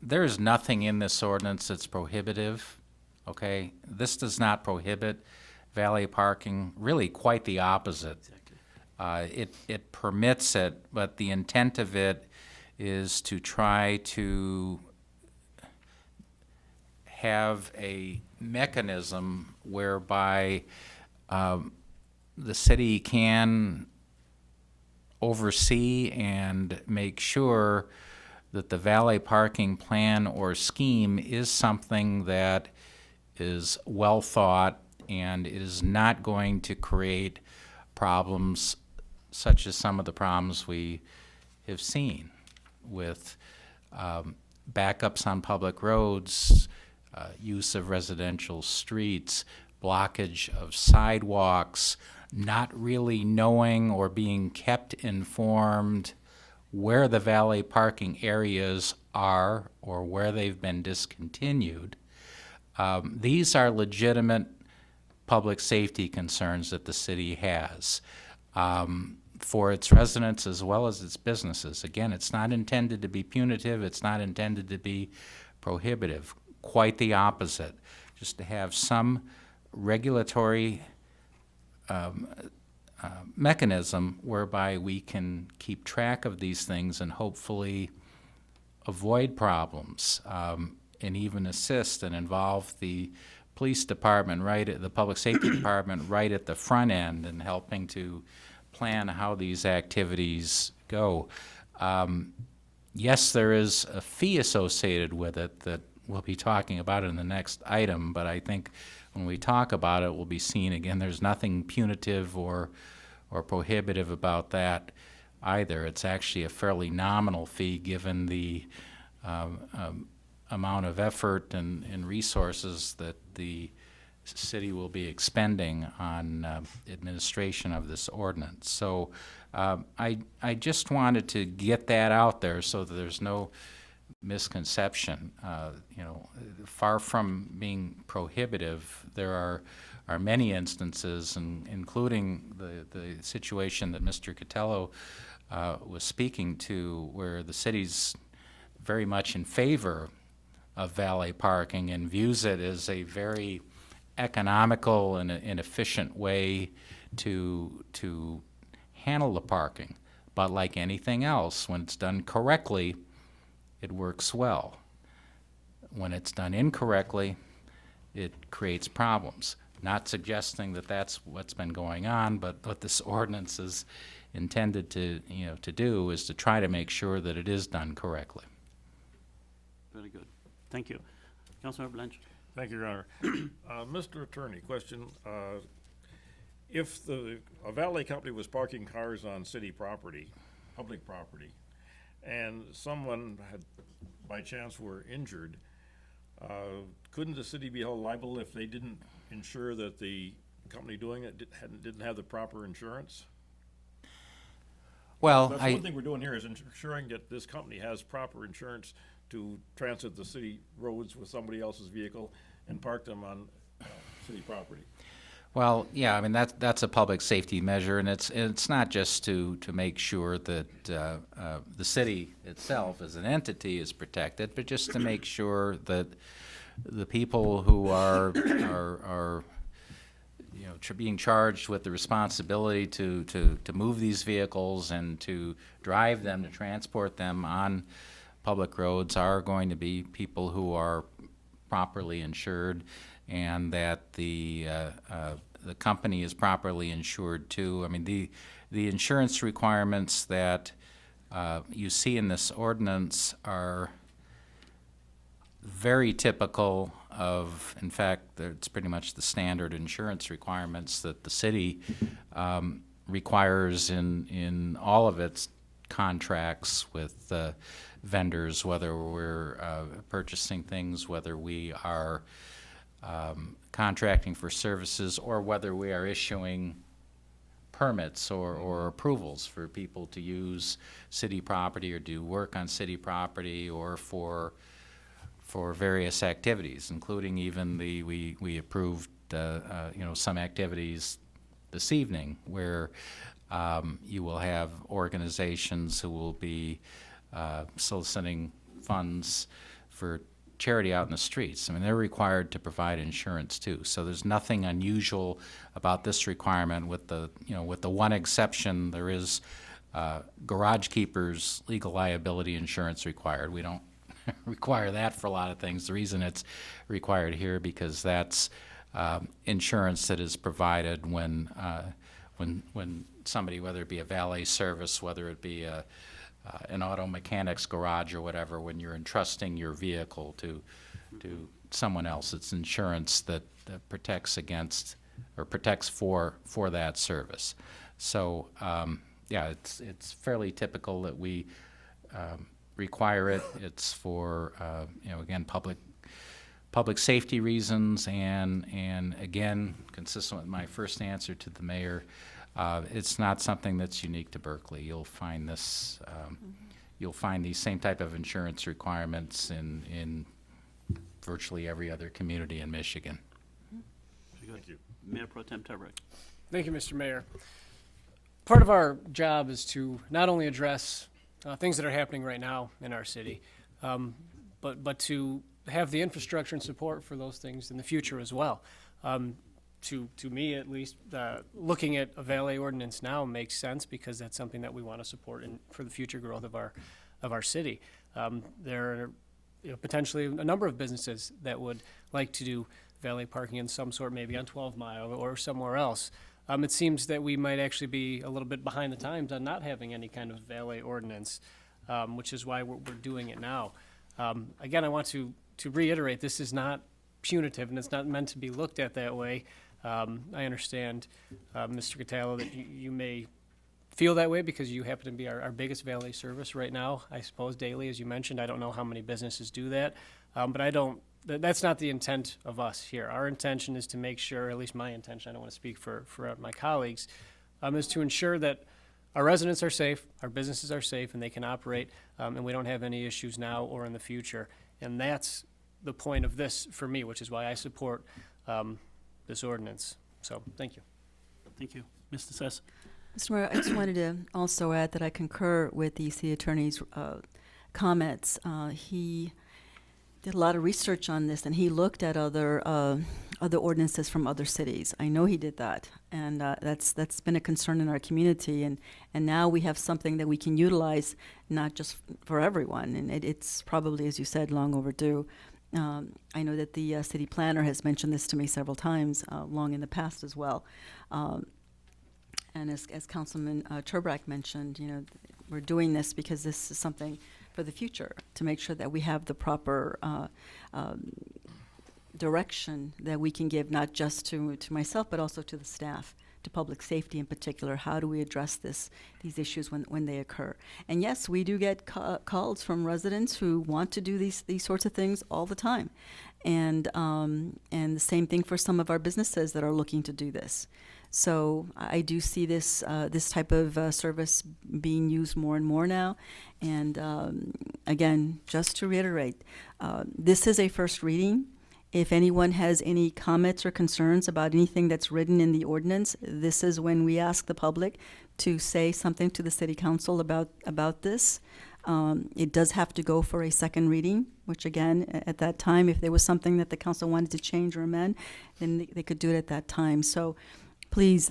There is nothing in this ordinance that's prohibitive, okay? This does not prohibit valet parking, really quite the opposite. Exactly. It permits it, but the intent of it is to try to have a mechanism whereby the city can oversee and make sure that the valet parking plan or scheme is something that is well thought and is not going to create problems such as some of the problems we have seen with backups on public roads, use of residential streets, blockage of sidewalks, not really knowing or being kept informed where the valet parking areas are or where they've been discontinued. These are legitimate public safety concerns that the city has for its residents as well as its businesses. Again, it's not intended to be punitive, it's not intended to be prohibitive. Quite the opposite, just to have some regulatory mechanism whereby we can keep track of these things and hopefully avoid problems and even assist and involve the police department right at the public safety department right at the front end and helping to plan how these activities go. Yes, there is a fee associated with it that we'll be talking about in the next item, but I think when we talk about it, we'll be seeing, again, there's nothing punitive or prohibitive about that either. It's actually a fairly nominal fee given the amount of effort and resources that the city will be expending on administration of this ordinance. So I just wanted to get that out there so that there's no misconception. You know, far from being prohibitive, there are many instances, including the situation that Mr. Catello was speaking to, where the city's very much in favor of valet parking and views it as a very economical and efficient way to handle the parking. But like anything else, when it's done correctly, it works well. When it's done incorrectly, it creates problems. Not suggesting that that's what's been going on, but what this ordinance is intended to do is to try to make sure that it is done correctly. Very good. Thank you. Councilmember Blanchard. Thank you, Your Honor. Mr. Attorney, question. If a valet company was parking cars on city property, public property, and someone had, by chance, were injured, couldn't the city be held liable if they didn't ensure that the company doing it didn't have the proper insurance? Well, That's one thing we're doing here is ensuring that this company has proper insurance to transit the city roads with somebody else's vehicle and park them on city property. Well, yeah, I mean, that's a public safety measure, and it's not just to make sure that the city itself as an entity is protected, but just to make sure that the people who are being charged with the responsibility to move these vehicles and to drive them, to transport them on public roads are going to be people who are properly insured, and that the company is properly insured too. I mean, the insurance requirements that you see in this ordinance are very typical of, in fact, it's pretty much the standard insurance requirements that the city requires in all of its contracts with vendors, whether we're purchasing things, whether we are contracting for services, or whether we are issuing permits or approvals for people to use city property or do work on city property, or for various activities, including even we approved some activities this evening where you will have organizations who will be soliciting funds for charity out in the streets. I mean, they're required to provide insurance too. So there's nothing unusual about this requirement, with the one exception. There is garage keepers legal liability insurance required. We don't require that for a lot of things. The reason it's required here because that's insurance that is provided when somebody, whether it be a valet service, whether it be an auto mechanic's garage or whatever, when you're entrusting your vehicle to someone else, it's insurance that protects against or protects for that service. So yeah, it's fairly typical that we require it. It's for again, public safety reasons, and again, consistent with my first answer to the mayor, it's not something that's unique to Berkeley. You'll find this. You'll find these same type of insurance requirements in virtually every other community in Michigan. Thank you. Mayor Pro Tem Tebrick. Thank you, Mr. Mayor. Part of our job is to not only address things that are happening right now in our city, but to have the infrastructure and support for those things in the future as well. To me, at least, looking at a valet ordinance now makes sense because that's something that we want to support for the future growth of our city. There are potentially a number of businesses that would like to do valet parking in some sort, maybe on 12 Mile or somewhere else. It seems that we might actually be a little bit behind the times on not having any kind of valet ordinance, which is why we're doing it now. Again, I want to reiterate, this is not punitive, and it's not meant to be looked at that way. I understand, Mr. Cataldo, that you may feel that way because you happen to be our biggest valet service right now, I suppose, daily, as you mentioned. I don't know how many businesses do that, but that's not the intent of us here. Our intention is to make sure, at least my intention, I don't want to speak for my colleagues, is to ensure that our residents are safe, our businesses are safe, and they can operate, and we don't have any issues now or in the future. And that's the point of this for me, which is why I support this ordinance. So, thank you. Thank you. Mr. Sess. Mr. Mayor, I just wanted to also add that I concur with the city attorney's comments. He did a lot of research on this, and he looked at other ordinances from other cities. I know he did that, and that's been a concern in our community. And now we have something that we can utilize, not just for everyone. And it's probably, as you said, long overdue. I know that the city planner has mentioned this to me several times, long in the past as well. And as Councilman Turbrack mentioned, we're doing this because this is something for the future, to make sure that we have the proper direction that we can give, not just to myself, but also to the staff, to public safety in particular. How do we address these issues when they occur? And yes, we do get calls from residents who want to do these sorts of things all the time. And the same thing for some of our businesses that are looking to do this. So I do see this type of service being used more and more now. And again, just to reiterate, this is a first reading. If anyone has any comments or concerns about anything that's written in the ordinance, this is when we ask the public to say something to the city council about this. It does have to go for a second reading, which again, at that time, if there was something that the council wanted to change or amend, then they could do it at that time. So please,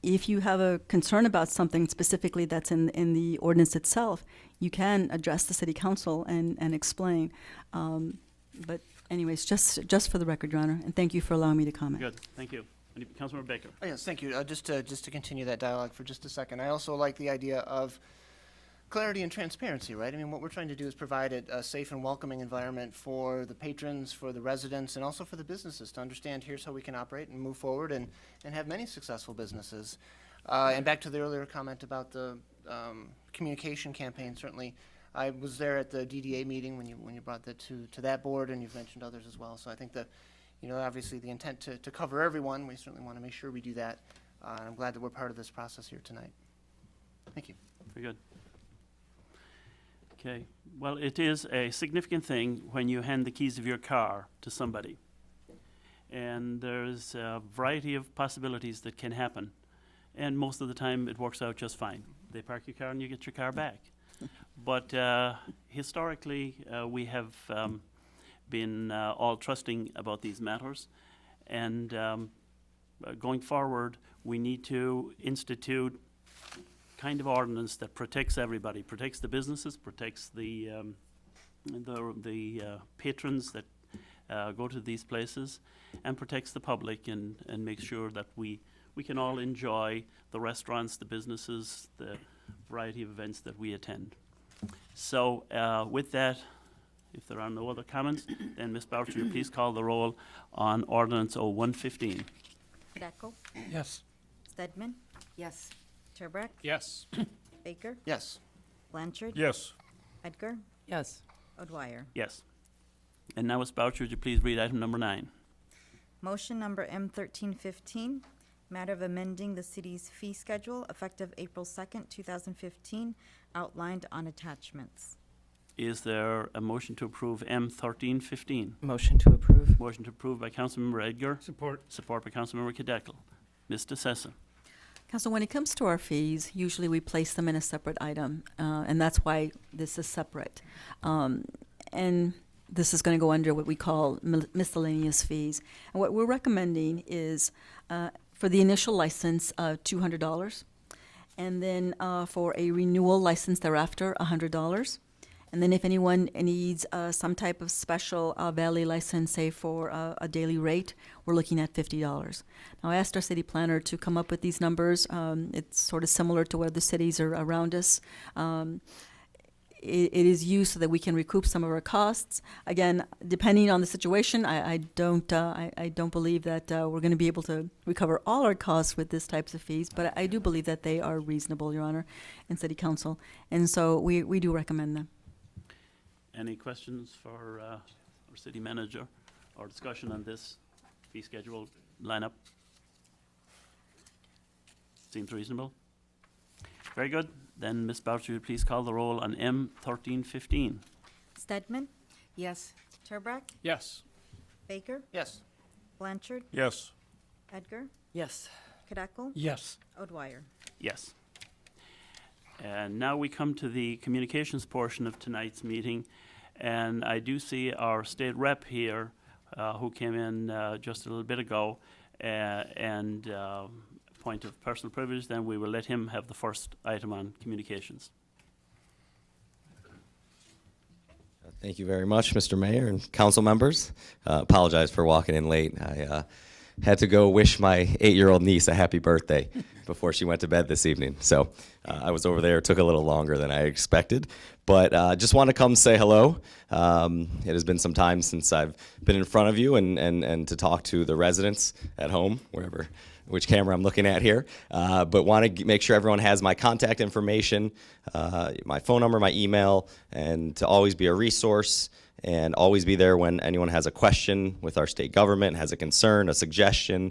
if you have a concern about something specifically that's in the ordinance itself, you can address the city council and explain. But anyways, just for the record, Your Honor, and thank you for allowing me to comment. Good, thank you. Councilmember Baker. Oh, yes, thank you. Just to continue that dialogue for just a second, I also like the idea of clarity and transparency, right? I mean, what we're trying to do is provide a safe and welcoming environment for the patrons, for the residents, and also for the businesses to understand here's how we can operate and move forward and have many successful businesses. And back to the earlier comment about the communication campaign, certainly I was there at the DDA meeting when you brought that to that board, and you've mentioned others as well. So I think that, obviously the intent to cover everyone, we certainly want to make sure we do that. And I'm glad that we're part of this process here tonight. Thank you. Very good. Okay, well, it is a significant thing when you hand the keys of your car to somebody. And there's a variety of possibilities that can happen. And most of the time, it works out just fine. They park your car and you get your car back. But historically, we have been all trusting about these matters. And going forward, we need to institute kind of ordinance that protects everybody, protects the businesses, protects the patrons that go to these places, and protects the public, and makes sure that we can all enjoy the restaurants, the businesses, the variety of events that we attend. So with that, if there are no other comments, then Ms. Boucher, will you please call the roll on Ordinance 0115. Hideko, Yes. Stedman, Yes. Turbrack, Yes. Baker, Yes. Blanchard, Yes. Edgar, Yes. O'Dwyer. Yes. And now, Ms. Boucher, would you please read item number 9? Motion number M1315, matter of amending the city's fee schedule effective April 2nd, 2015, outlined on attachments. Is there a motion to approve M1315? Motion to approve. Motion to approve by Councilmember Edgar. Support. Support by Councilmember Kadekel. Ms. DeSessa. Council, when it comes to our fees, usually we place them in a separate item, and that's why this is separate. And this is going to go under what we call miscellaneous fees. And what we're recommending is for the initial license, $200, and then for a renewal license thereafter, $100. And then if anyone needs some type of special valet license, say for a daily rate, we're looking at $50. Now, I asked our city planner to come up with these numbers. It's sort of similar to what other cities are around us. It is used so that we can recoup some of our costs. Again, depending on the situation, I don't believe that we're going to be able to recover all our costs with these types of fees, but I do believe that they are reasonable, Your Honor, and City Council. And so we do recommend them. Any questions for our city manager or discussion on this fee schedule lineup? Seems reasonable. Very good. Then Ms. Boucher, would you please call the roll on M1315? Stedman, Yes. Turbrack, Yes. Baker, Yes. Blanchard, Yes. Edgar, Yes. Kadekel, Yes. O'Dwyer. Yes. And now we come to the communications portion of tonight's meeting. And I do see our state rep here who came in just a little bit ago, and point of personal privilege, then we will let him have the first item on communications. Thank you very much, Mr. Mayor and council members. Apologize for walking in late. I had to go wish my 8-year-old niece a happy birthday before she went to bed this evening. So I was over there. It took a little longer than I expected. But just want to come say hello. It has been some time since I've been in front of you and to talk to the residents at home, which camera I'm looking at here. But want to make sure everyone has my contact information, my phone number, my email, and to always be a resource and always be there when anyone has a question with our state government, has a concern, a suggestion.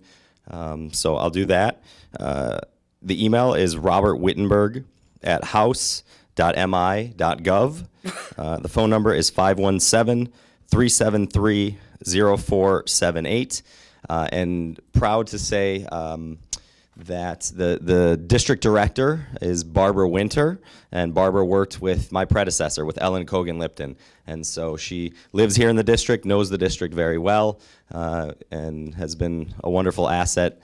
So I'll do that. The email is robertwittenberg@house.mi.gov. The phone number is 517-373-0478. And proud to say that the district director is Barbara Winter, and Barbara worked with my predecessor, with Ellen Cogan-Lipton. And so she lives here in the district, knows the district very well, and has been a wonderful asset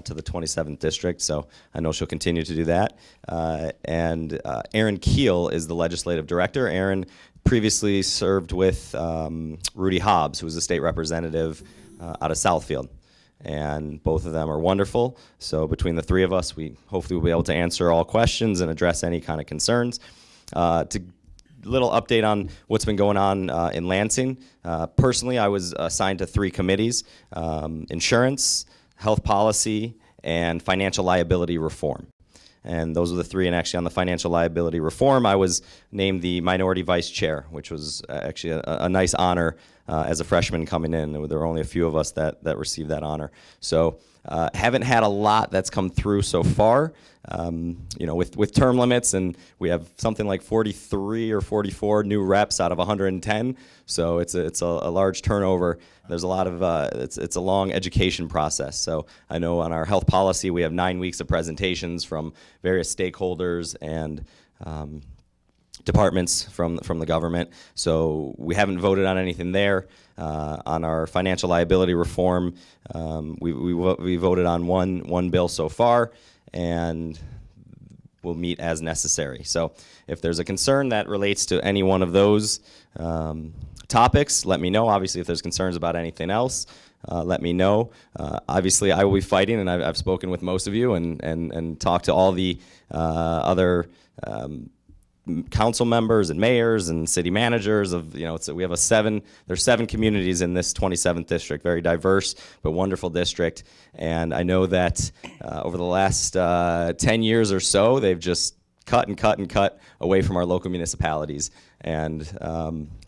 to the 27th district. So I know she'll continue to do that. And Aaron Keel is the legislative director. Aaron previously served with Rudy Hobbs, who was a state representative out of Southfield. And both of them are wonderful. So between the three of us, we hopefully will be able to answer all questions and address any kind of concerns. Little update on what's been going on in Lansing. Personally, I was assigned to 3 committees: insurance, health policy, and financial liability reform. And those are the 3. And actually on the financial liability reform, I was named the minority vice chair, which was actually a nice honor as a freshman coming in. There were only a few of us that received that honor. So haven't had a lot that's come through so far. With term limits, and we have something like 43 or 44 new reps out of 110. So it's a large turnover. There's a lot of it's a long education process. So I know on our health policy we have 9 weeks of presentations from various stakeholders and departments from the government. So we haven't voted on anything there. On our financial liability reform, we voted on one bill so far, and we'll meet as necessary. So if there's a concern that relates to any one of those topics, let me know. Obviously, if there's concerns about anything else, let me know. Obviously, I will be fighting, and I've spoken with most of you and talked to all the other council members and mayors and city managers of, we have there's 7 communities in this 27th district, very diverse but wonderful district. And I know that over the last 10 years or so, they've just cut and cut and cut away from our local municipalities. And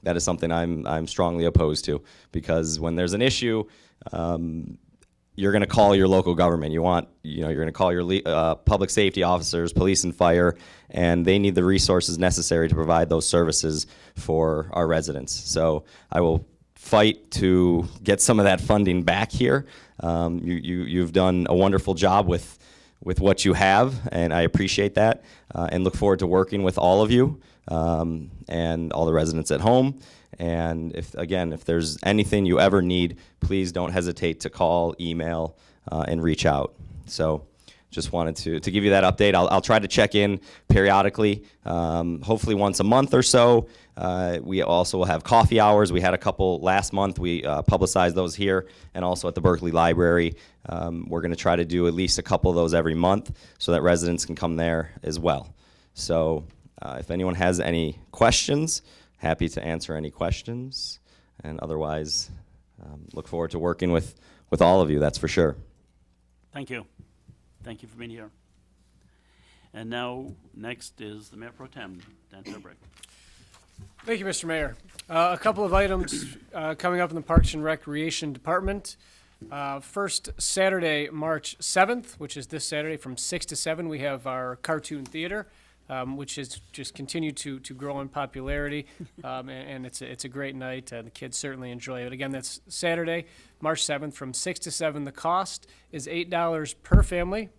that is something I'm strongly opposed to, because when there's an issue, you're going to call your local government. You're going to call your public safety officers, police and fire, and they need the resources necessary to provide those services for our residents. So I will fight to get some of that funding back here. You've done a wonderful job with what you have, and I appreciate that, and look forward to working with all of you and all the residents at home. And if there's anything you ever need, please don't hesitate to call, email, and reach out. So just wanted to give you that update. I'll try to check in periodically, hopefully once a month or so. We also will have coffee hours. We had a couple last month. We publicized those here and also at the Berkley Library. We're going to try to do at least a couple of those every month so that residents can come there as well. So if anyone has any questions, happy to answer any questions, and otherwise look forward to working with all of you, that's for sure. Thank you. Thank you for being here. And now, next is the Mayor Pro Tem, Dan Turbrick. Thank you, Mr. Mayor. A couple of items coming up in the Parks and Recreation Department. First, Saturday, March 7th, which is this Saturday from 6 to 7, we have our cartoon theater, which has just continued to grow in popularity, and it's a great night. The kids certainly enjoy it. Again, that's Saturday, March 7th from 6 to 7. The cost is $8 per family,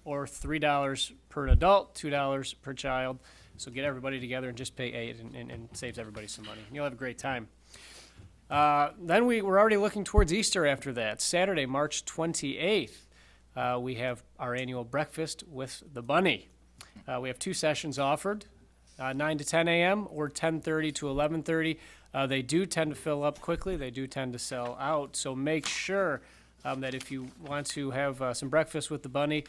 or $3 per adult, $2 per child. So get everybody together and just pay $8, and saves everybody some money. You'll have a great time. Then we're already looking towards Easter after that. Saturday, March 28th, we have our annual breakfast with the bunny. We have 2 sessions offered, 9 to 10 a.m. or 10:30 to 11:30. They do tend to fill up quickly. They do tend to sell out. So make sure that if you want to have some breakfast with the bunny,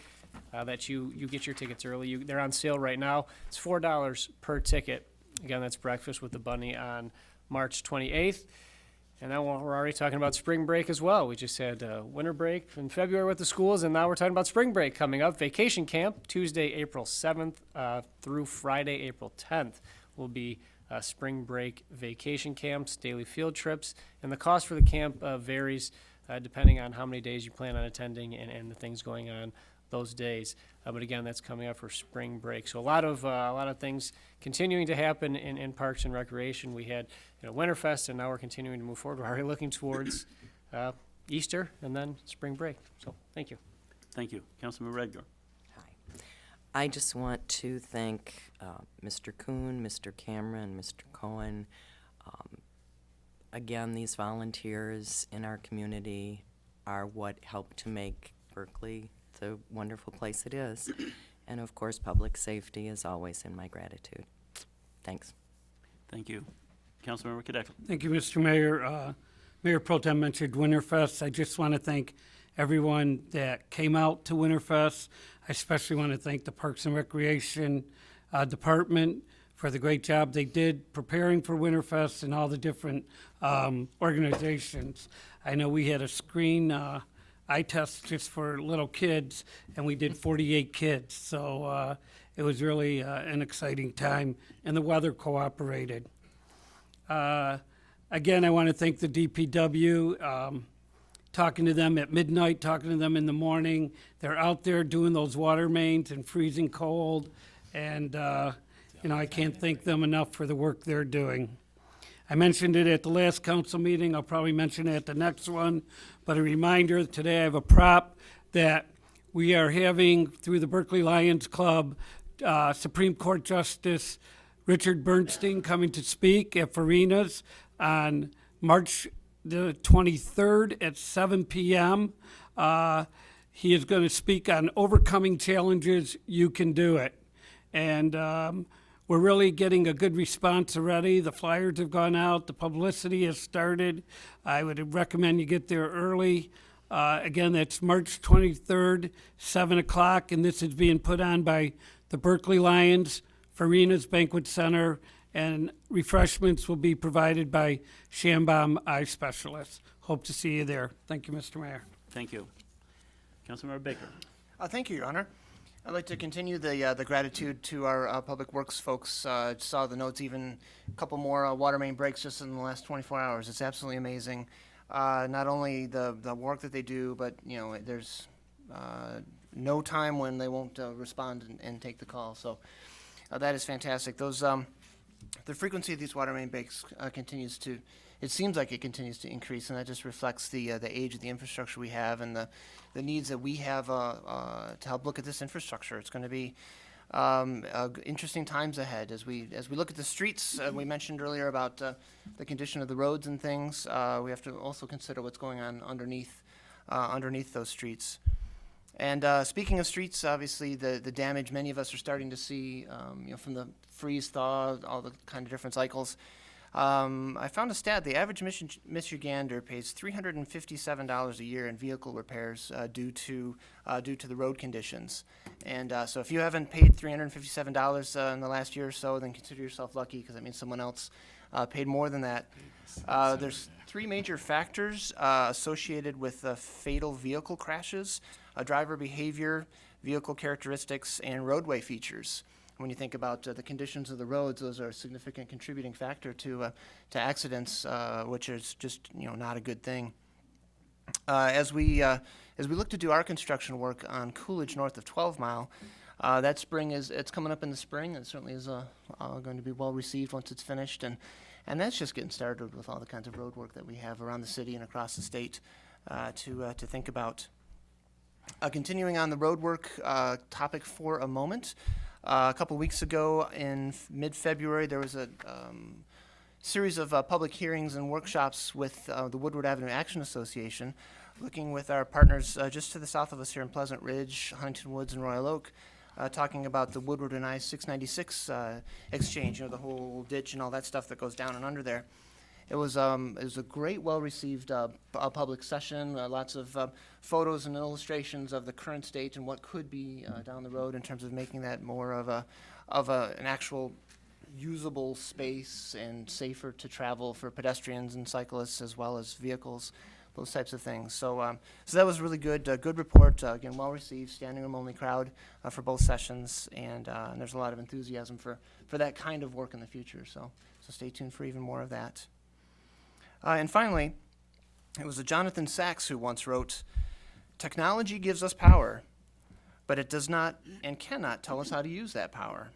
that you get your tickets early. They're on sale right now. It's $4 per ticket. Again, that's breakfast with the bunny on March 28th. And then we're already talking about spring break as well. We just had winter break in February with the schools, and now we're talking about spring break coming up. Vacation camp, Tuesday, April 7th through Friday, April 10th will be spring break vacation camps, daily field trips. And the cost for the camp varies depending on how many days you plan on attending and the things going on those days. But again, that's coming up for spring break. So a lot of things continuing to happen in Parks and Recreation. We had Winterfest, and now we're continuing to move forward. We're already looking towards Easter and then spring break. So thank you. Thank you. Councilman Redgar. I just want to thank Mr. Kuhn, Mr. Cameron, Mr. Cohen. Again, these volunteers in our community are what help to make Berkley the wonderful place it is. And of course, public safety is always in my gratitude. Thanks. Thank you. Councilmember Kadek. Thank you, Mr. Mayor. Mayor Pro Tem mentioned Winterfest. I just want to thank everyone that came out to Winterfest. I especially want to thank the Parks and Recreation Department for the great job they did preparing for Winterfest and all the different organizations. I know we had a screen eye test just for little kids, and we did 48 kids. So it was really an exciting time, and the weather cooperated. Again, I want to thank the DPW. Talking to them at midnight, talking to them in the morning. They're out there doing those water mains in freezing cold, and I can't thank them enough for the work they're doing. I mentioned it at the last council meeting. I'll probably mention it at the next one, but a reminder, today I have a prop that we are having through the Berkley Lions Club, Supreme Court Justice Richard Bernstein coming to speak at Farina's on March the 23rd at 7 p.m. He is going to speak on overcoming challenges. You can do it. And we're really getting a good response already. The flyers have gone out. The publicity has started. I would recommend you get there early. Again, that's March 23rd, 7 o'clock, and this is being put on by the Berkley Lions, Farina's Banquet Center, and refreshments will be provided by Shambam Eye Specialists. Hope to see you there. Thank you, Mr. Mayor. Thank you. Councilmember Baker. Thank you, Your Honor. I'd like to continue the gratitude to our Public Works folks. Saw the notes, even a couple more water main breaks just in the last 24 hours. It's absolutely amazing. Not only the work that they do, but there's no time when they won't respond and take the call. So that is fantastic. Those the frequency of these water main breaks continues to. It seems like it continues to increase, and that just reflects the age of the infrastructure we have and the needs that we have to help look at this infrastructure. It's going to be interesting times ahead as we look at the streets. We mentioned earlier about the condition of the roads and things. We have to also consider what's going on underneath those streets. And speaking of streets, obviously the damage many of us are starting to see, from the freeze thaw, all the kind of different cycles. I found a stat: the average Michigander pays $357 a year in vehicle repairs due to the road conditions. And so, if you haven't paid $357 in the last year or so, then consider yourself lucky, because that means someone else paid more than that. There's three major factors associated with fatal vehicle crashes: driver behavior, vehicle characteristics, and roadway features. When you think about the conditions of the roads, those are a significant contributing factor to accidents, which is just not a good thing. As we look to do our construction work on Coolidge north of 12 Mile, that spring it's coming up in the spring. It certainly is going to be well received once it's finished, and that's just getting started with all the kinds of road work that we have around the city and across the state to think about. Continuing on the road work topic for a moment. A couple weeks ago in mid-February, there was a series of public hearings and workshops with the Woodward Avenue Action Association, looking with our partners just to the south of us here in Pleasant Ridge, Huntington Woods, and Royal Oak, talking about the Woodward and I-696 exchange, the whole ditch and all that stuff that goes down and under there. It was a great, well-received public session. Lots of photos and illustrations of the current state and what could be down the road in terms of making that more of an actual usable space and safer to travel for pedestrians and cyclists as well as vehicles, those types of things. So so that was really good. Good report. Again, well received. Standing room only crowd for both sessions, and there's a lot of enthusiasm for that kind of work in the future. So stay tuned for even more of that. And finally, it was Jonathan Sachs who once wrote, "Technology gives us power, but it does not and cannot tell us how to use that power.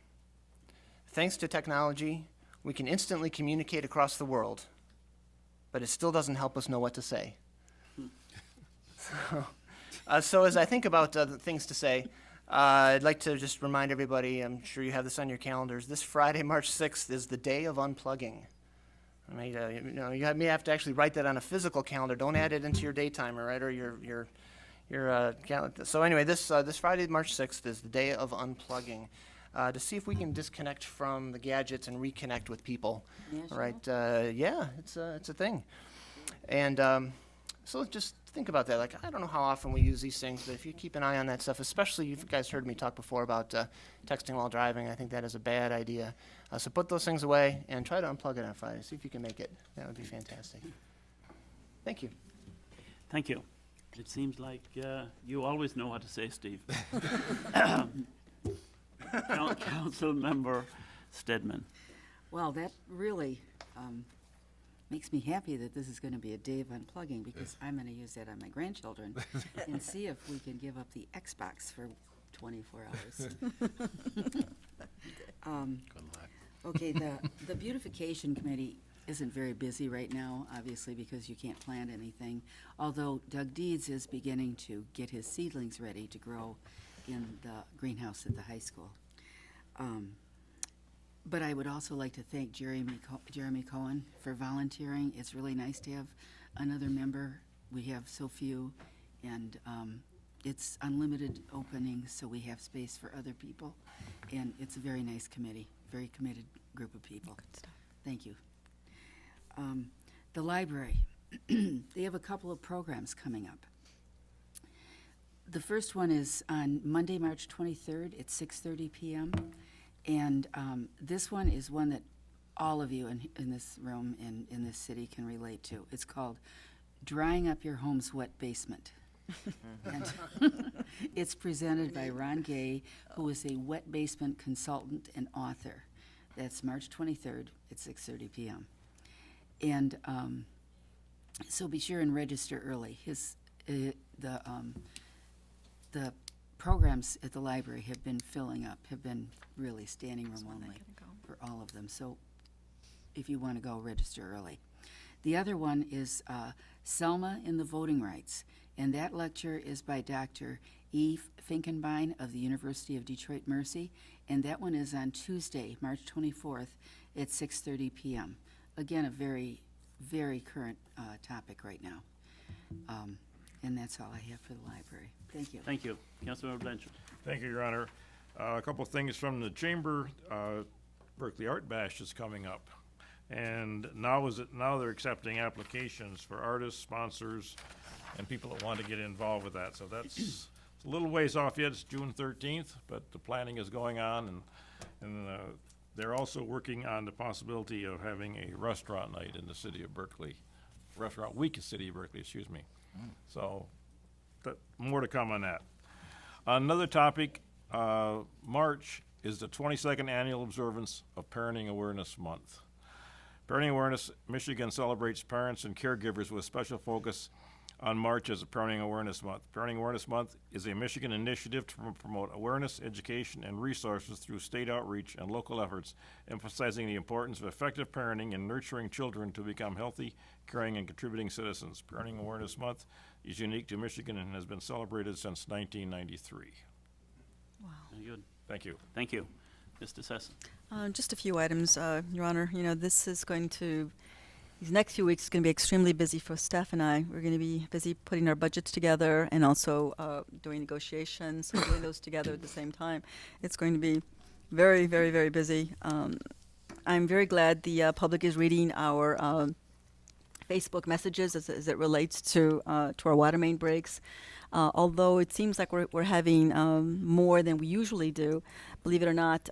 Thanks to technology, we can instantly communicate across the world, but it still doesn't help us know what to say." So as I think about the things to say, I'd like to just remind everybody, I'm sure you have this on your calendars, this Friday, March 6th is the day of unplugging. I mean, you may have to actually write that on a physical calendar. Don't add it into your day timer, right, or your calendar. So anyway, this Friday, March 6th is the day of unplugging. To see if we can disconnect from the gadgets and reconnect with people. National? Right? Yeah, it's a thing. And so just think about that. Like, I don't know how often we use these things, but if you keep an eye on that stuff, especially you guys heard me talk before about texting while driving, I think that is a bad idea. So put those things away and try to unplug it on Friday. See if you can make it. That would be fantastic. Thank you. Thank you. It seems like you always know what to say, Steve. Council Member Stedman. Well, that really makes me happy that this is going to be a day of unplugging, because I'm going to use that on my grandchildren and see if we can give up the Xbox for 24 hours. Good luck. Okay, the beautification committee isn't very busy right now, obviously, because you can't plant anything, although Doug Deeds is beginning to get his seedlings ready to grow in the greenhouse at the high school. But I would also like to thank Jeremy Cohen for volunteering. It's really nice to have another member. We have so few, and it's unlimited openings, so we have space for other people. And it's a very nice committee, very committed group of people. Good stuff. Thank you. The library, they have a couple of programs coming up. The first one is on Monday, March 23rd at 6:30 p.m. And this one is one that all of you in this room and in this city can relate to. It's called Drying Up Your Home's Wet Basement. And it's presented by Ron Gay, who is a wet basement consultant and author. That's March 23rd at 6:30 p.m. And so be sure and register early. The programs at the library have been filling up, have been really standing room only for all of them. So if you want to go, register early. The other one is Selma in the Voting Rights, and that lecture is by Dr. E. Finkenbein of the University of Detroit Mercy, and that one is on Tuesday, March 24th at 6:30 p.m. Again, a very, very current topic right now. And that's all I have for the library. Thank you. Thank you. Councilmember Blanchard. Thank you, Your Honor. A couple of things from the Chamber. Berkeley Art Bash is coming up. And now they're accepting applications for artists, sponsors, and people that want to get involved with that. So it's a little ways off yet. It's June 13th, but the planning is going on, and they're also working on the possibility of having a restaurant night in the city of Berkeley. Restaurant week in the city of Berkeley, excuse me. So more to come on that. Another topic, March is the 22nd annual observance of Parenting Awareness Month. Parenting Awareness Michigan celebrates parents and caregivers with special focus on March as a Parenting Awareness Month. Parenting Awareness Month is a Michigan initiative to promote awareness, education, and resources through state outreach and local efforts, emphasizing the importance of effective parenting and nurturing children to become healthy, caring, and contributing citizens. Parenting Awareness Month is unique to Michigan and has been celebrated since 1993. Wow. Very good. Thank you. Thank you. Mr. Sesson. Just a few items, Your Honor. You know, this is going to, these next few weeks is going to be extremely busy for staff and I. We're going to be busy putting our budgets together and also doing negotiations, doing those together at the same time. It's going to be very, very, very busy. I'm very glad the public is reading our Facebook messages as it relates to our water main breaks. Although it seems like we're having more than we usually do, believe it or not,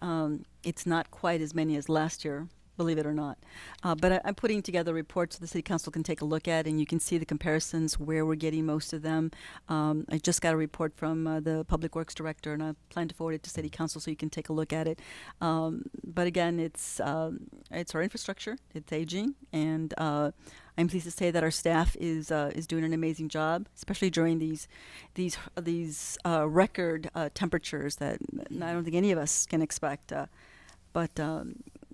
it's not quite as many as last year. Believe it or not. But I'm putting together reports so the City Council can take a look at, and you can see the comparisons where we're getting most of them. I just got a report from the Public Works Director, and I plan to forward it to City Council so you can take a look at it. But again, it's our infrastructure. It's aging, and I'm pleased to say that our staff is doing an amazing job, especially during these record temperatures that I don't think any of us can expect. But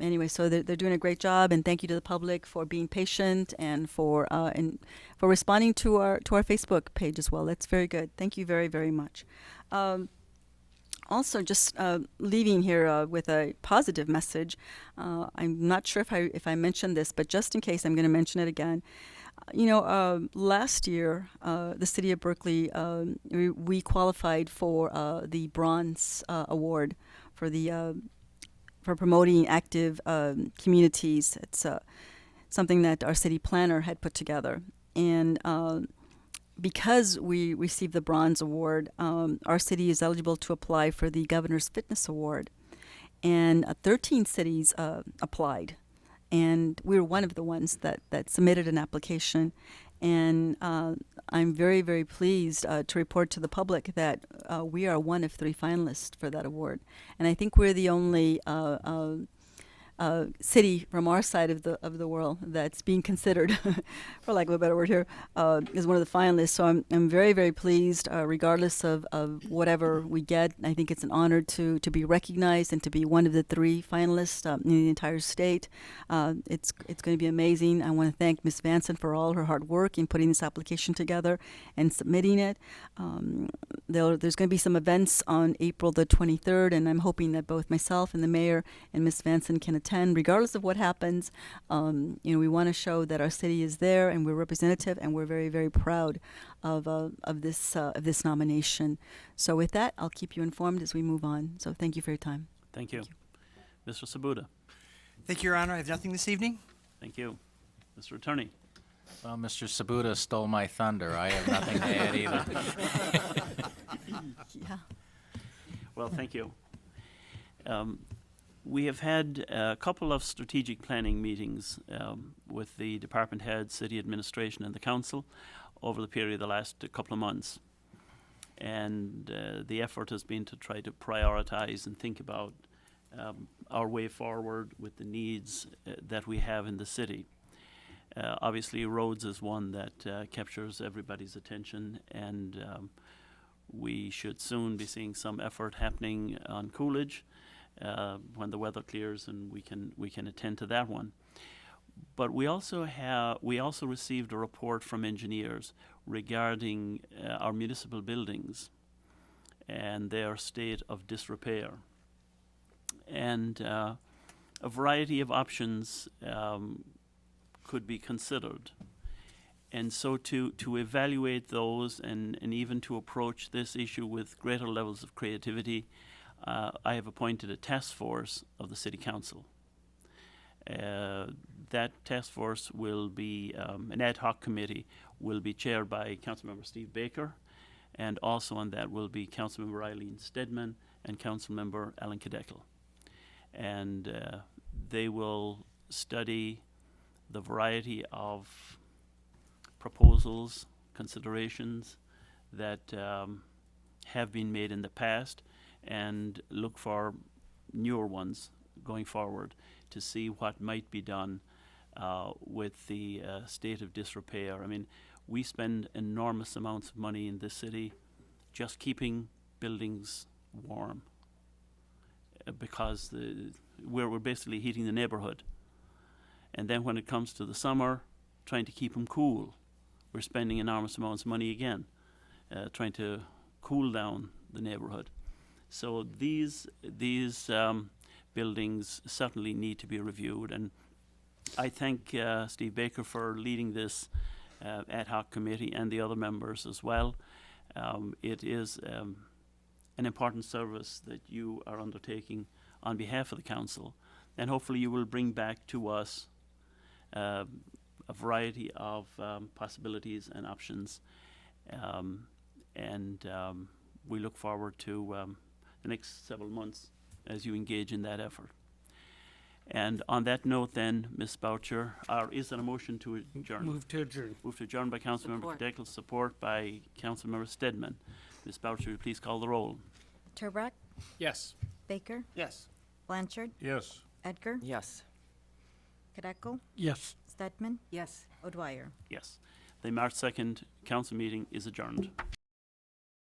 anyway, so they're doing a great job, and thank you to the public for being patient and for responding to our Facebook page as well. That's very good. Thank you very, very much. Also, just leaving here with a positive message. I'm not sure if I mentioned this, but just in case, I'm going to mention it again. Last year, the city of Berkeley, we qualified for the Bronze Award for promoting active communities. It's something that our city planner had put together. And because we received the Bronze Award, our city is eligible to apply for the Governor's Fitness Award. And 13 cities applied. And we were one of the ones that submitted an application. And I'm very, very pleased to report to the public that we are one of 3 finalists for that award. And I think we're the only city from our side of the world that's being considered, for lack of a better word here, is one of the finalists. So I'm very, very pleased, regardless of whatever we get. I think it's an honor to be recognized and to be one of the 3 finalists in the entire state. It's going to be amazing. I want to thank Ms. Vanson for all her hard work in putting this application together and submitting it. There's going to be some events on April the 23rd, and I'm hoping that both myself and the mayor and Ms. Vanson can attend, regardless of what happens. We want to show that our city is there and we're representative, and we're very, very proud of this nomination. So with that, I'll keep you informed as we move on. So thank you for your time. Thank you. Mr. Sabuda. Thank you, Your Honor. I have nothing this evening. Thank you. Mr. Attorney. Well, Mr. Sabuda stole my thunder. I have nothing to add either. Yeah. Well, thank you. We have had a couple of strategic planning meetings with the department heads, city administration, and the council over the period of the last couple of months. And the effort has been to try to prioritize and think about our way forward with the needs that we have in the city. Obviously, roads is one that captures everybody's attention, and we should soon be seeing some effort happening on Coolidge when the weather clears, and we can attend to that one. But we also received a report from engineers regarding our municipal buildings and their state of disrepair, and a variety of options could be considered. And so to evaluate those and even to approach this issue with greater levels of creativity, I have appointed a task force of the City Council. That task force will be an ad hoc committee, will be chaired by Councilmember Steve Baker, and also on that will be Councilmember Eileen Stedman and Councilmember Alan Kadekel. And they will study the variety of proposals, considerations that have been made in the past, and look for newer ones going forward to see what might be done with the state of disrepair. I mean, we spend enormous amounts of money in this city just keeping buildings warm because we're basically heating the neighborhood. And then when it comes to the summer, trying to keep them cool, we're spending enormous amounts of money again trying to cool down the neighborhood. So these buildings certainly need to be reviewed, and I thank Steve Baker for leading this ad hoc committee and the other members as well. It is an important service that you are undertaking on behalf of the council, and hopefully you will bring back to us a variety of possibilities and options. We look forward to the next several months as you engage in that effort. And on that note then, Ms. Boucher, is there a motion to adjourn? Move to adjourn. Move to adjourn by Councilmember Support. Cadecle, support by Councilmember Stedman. Ms. Boucher, will you please call the roll? Turbrack, Yes. Baker, Yes. Blanchard, Yes. Edgar, Yes. Kadeco, Yes. Stedman, Yes. O'Dwyer. Yes. The March 2nd council meeting is adjourned.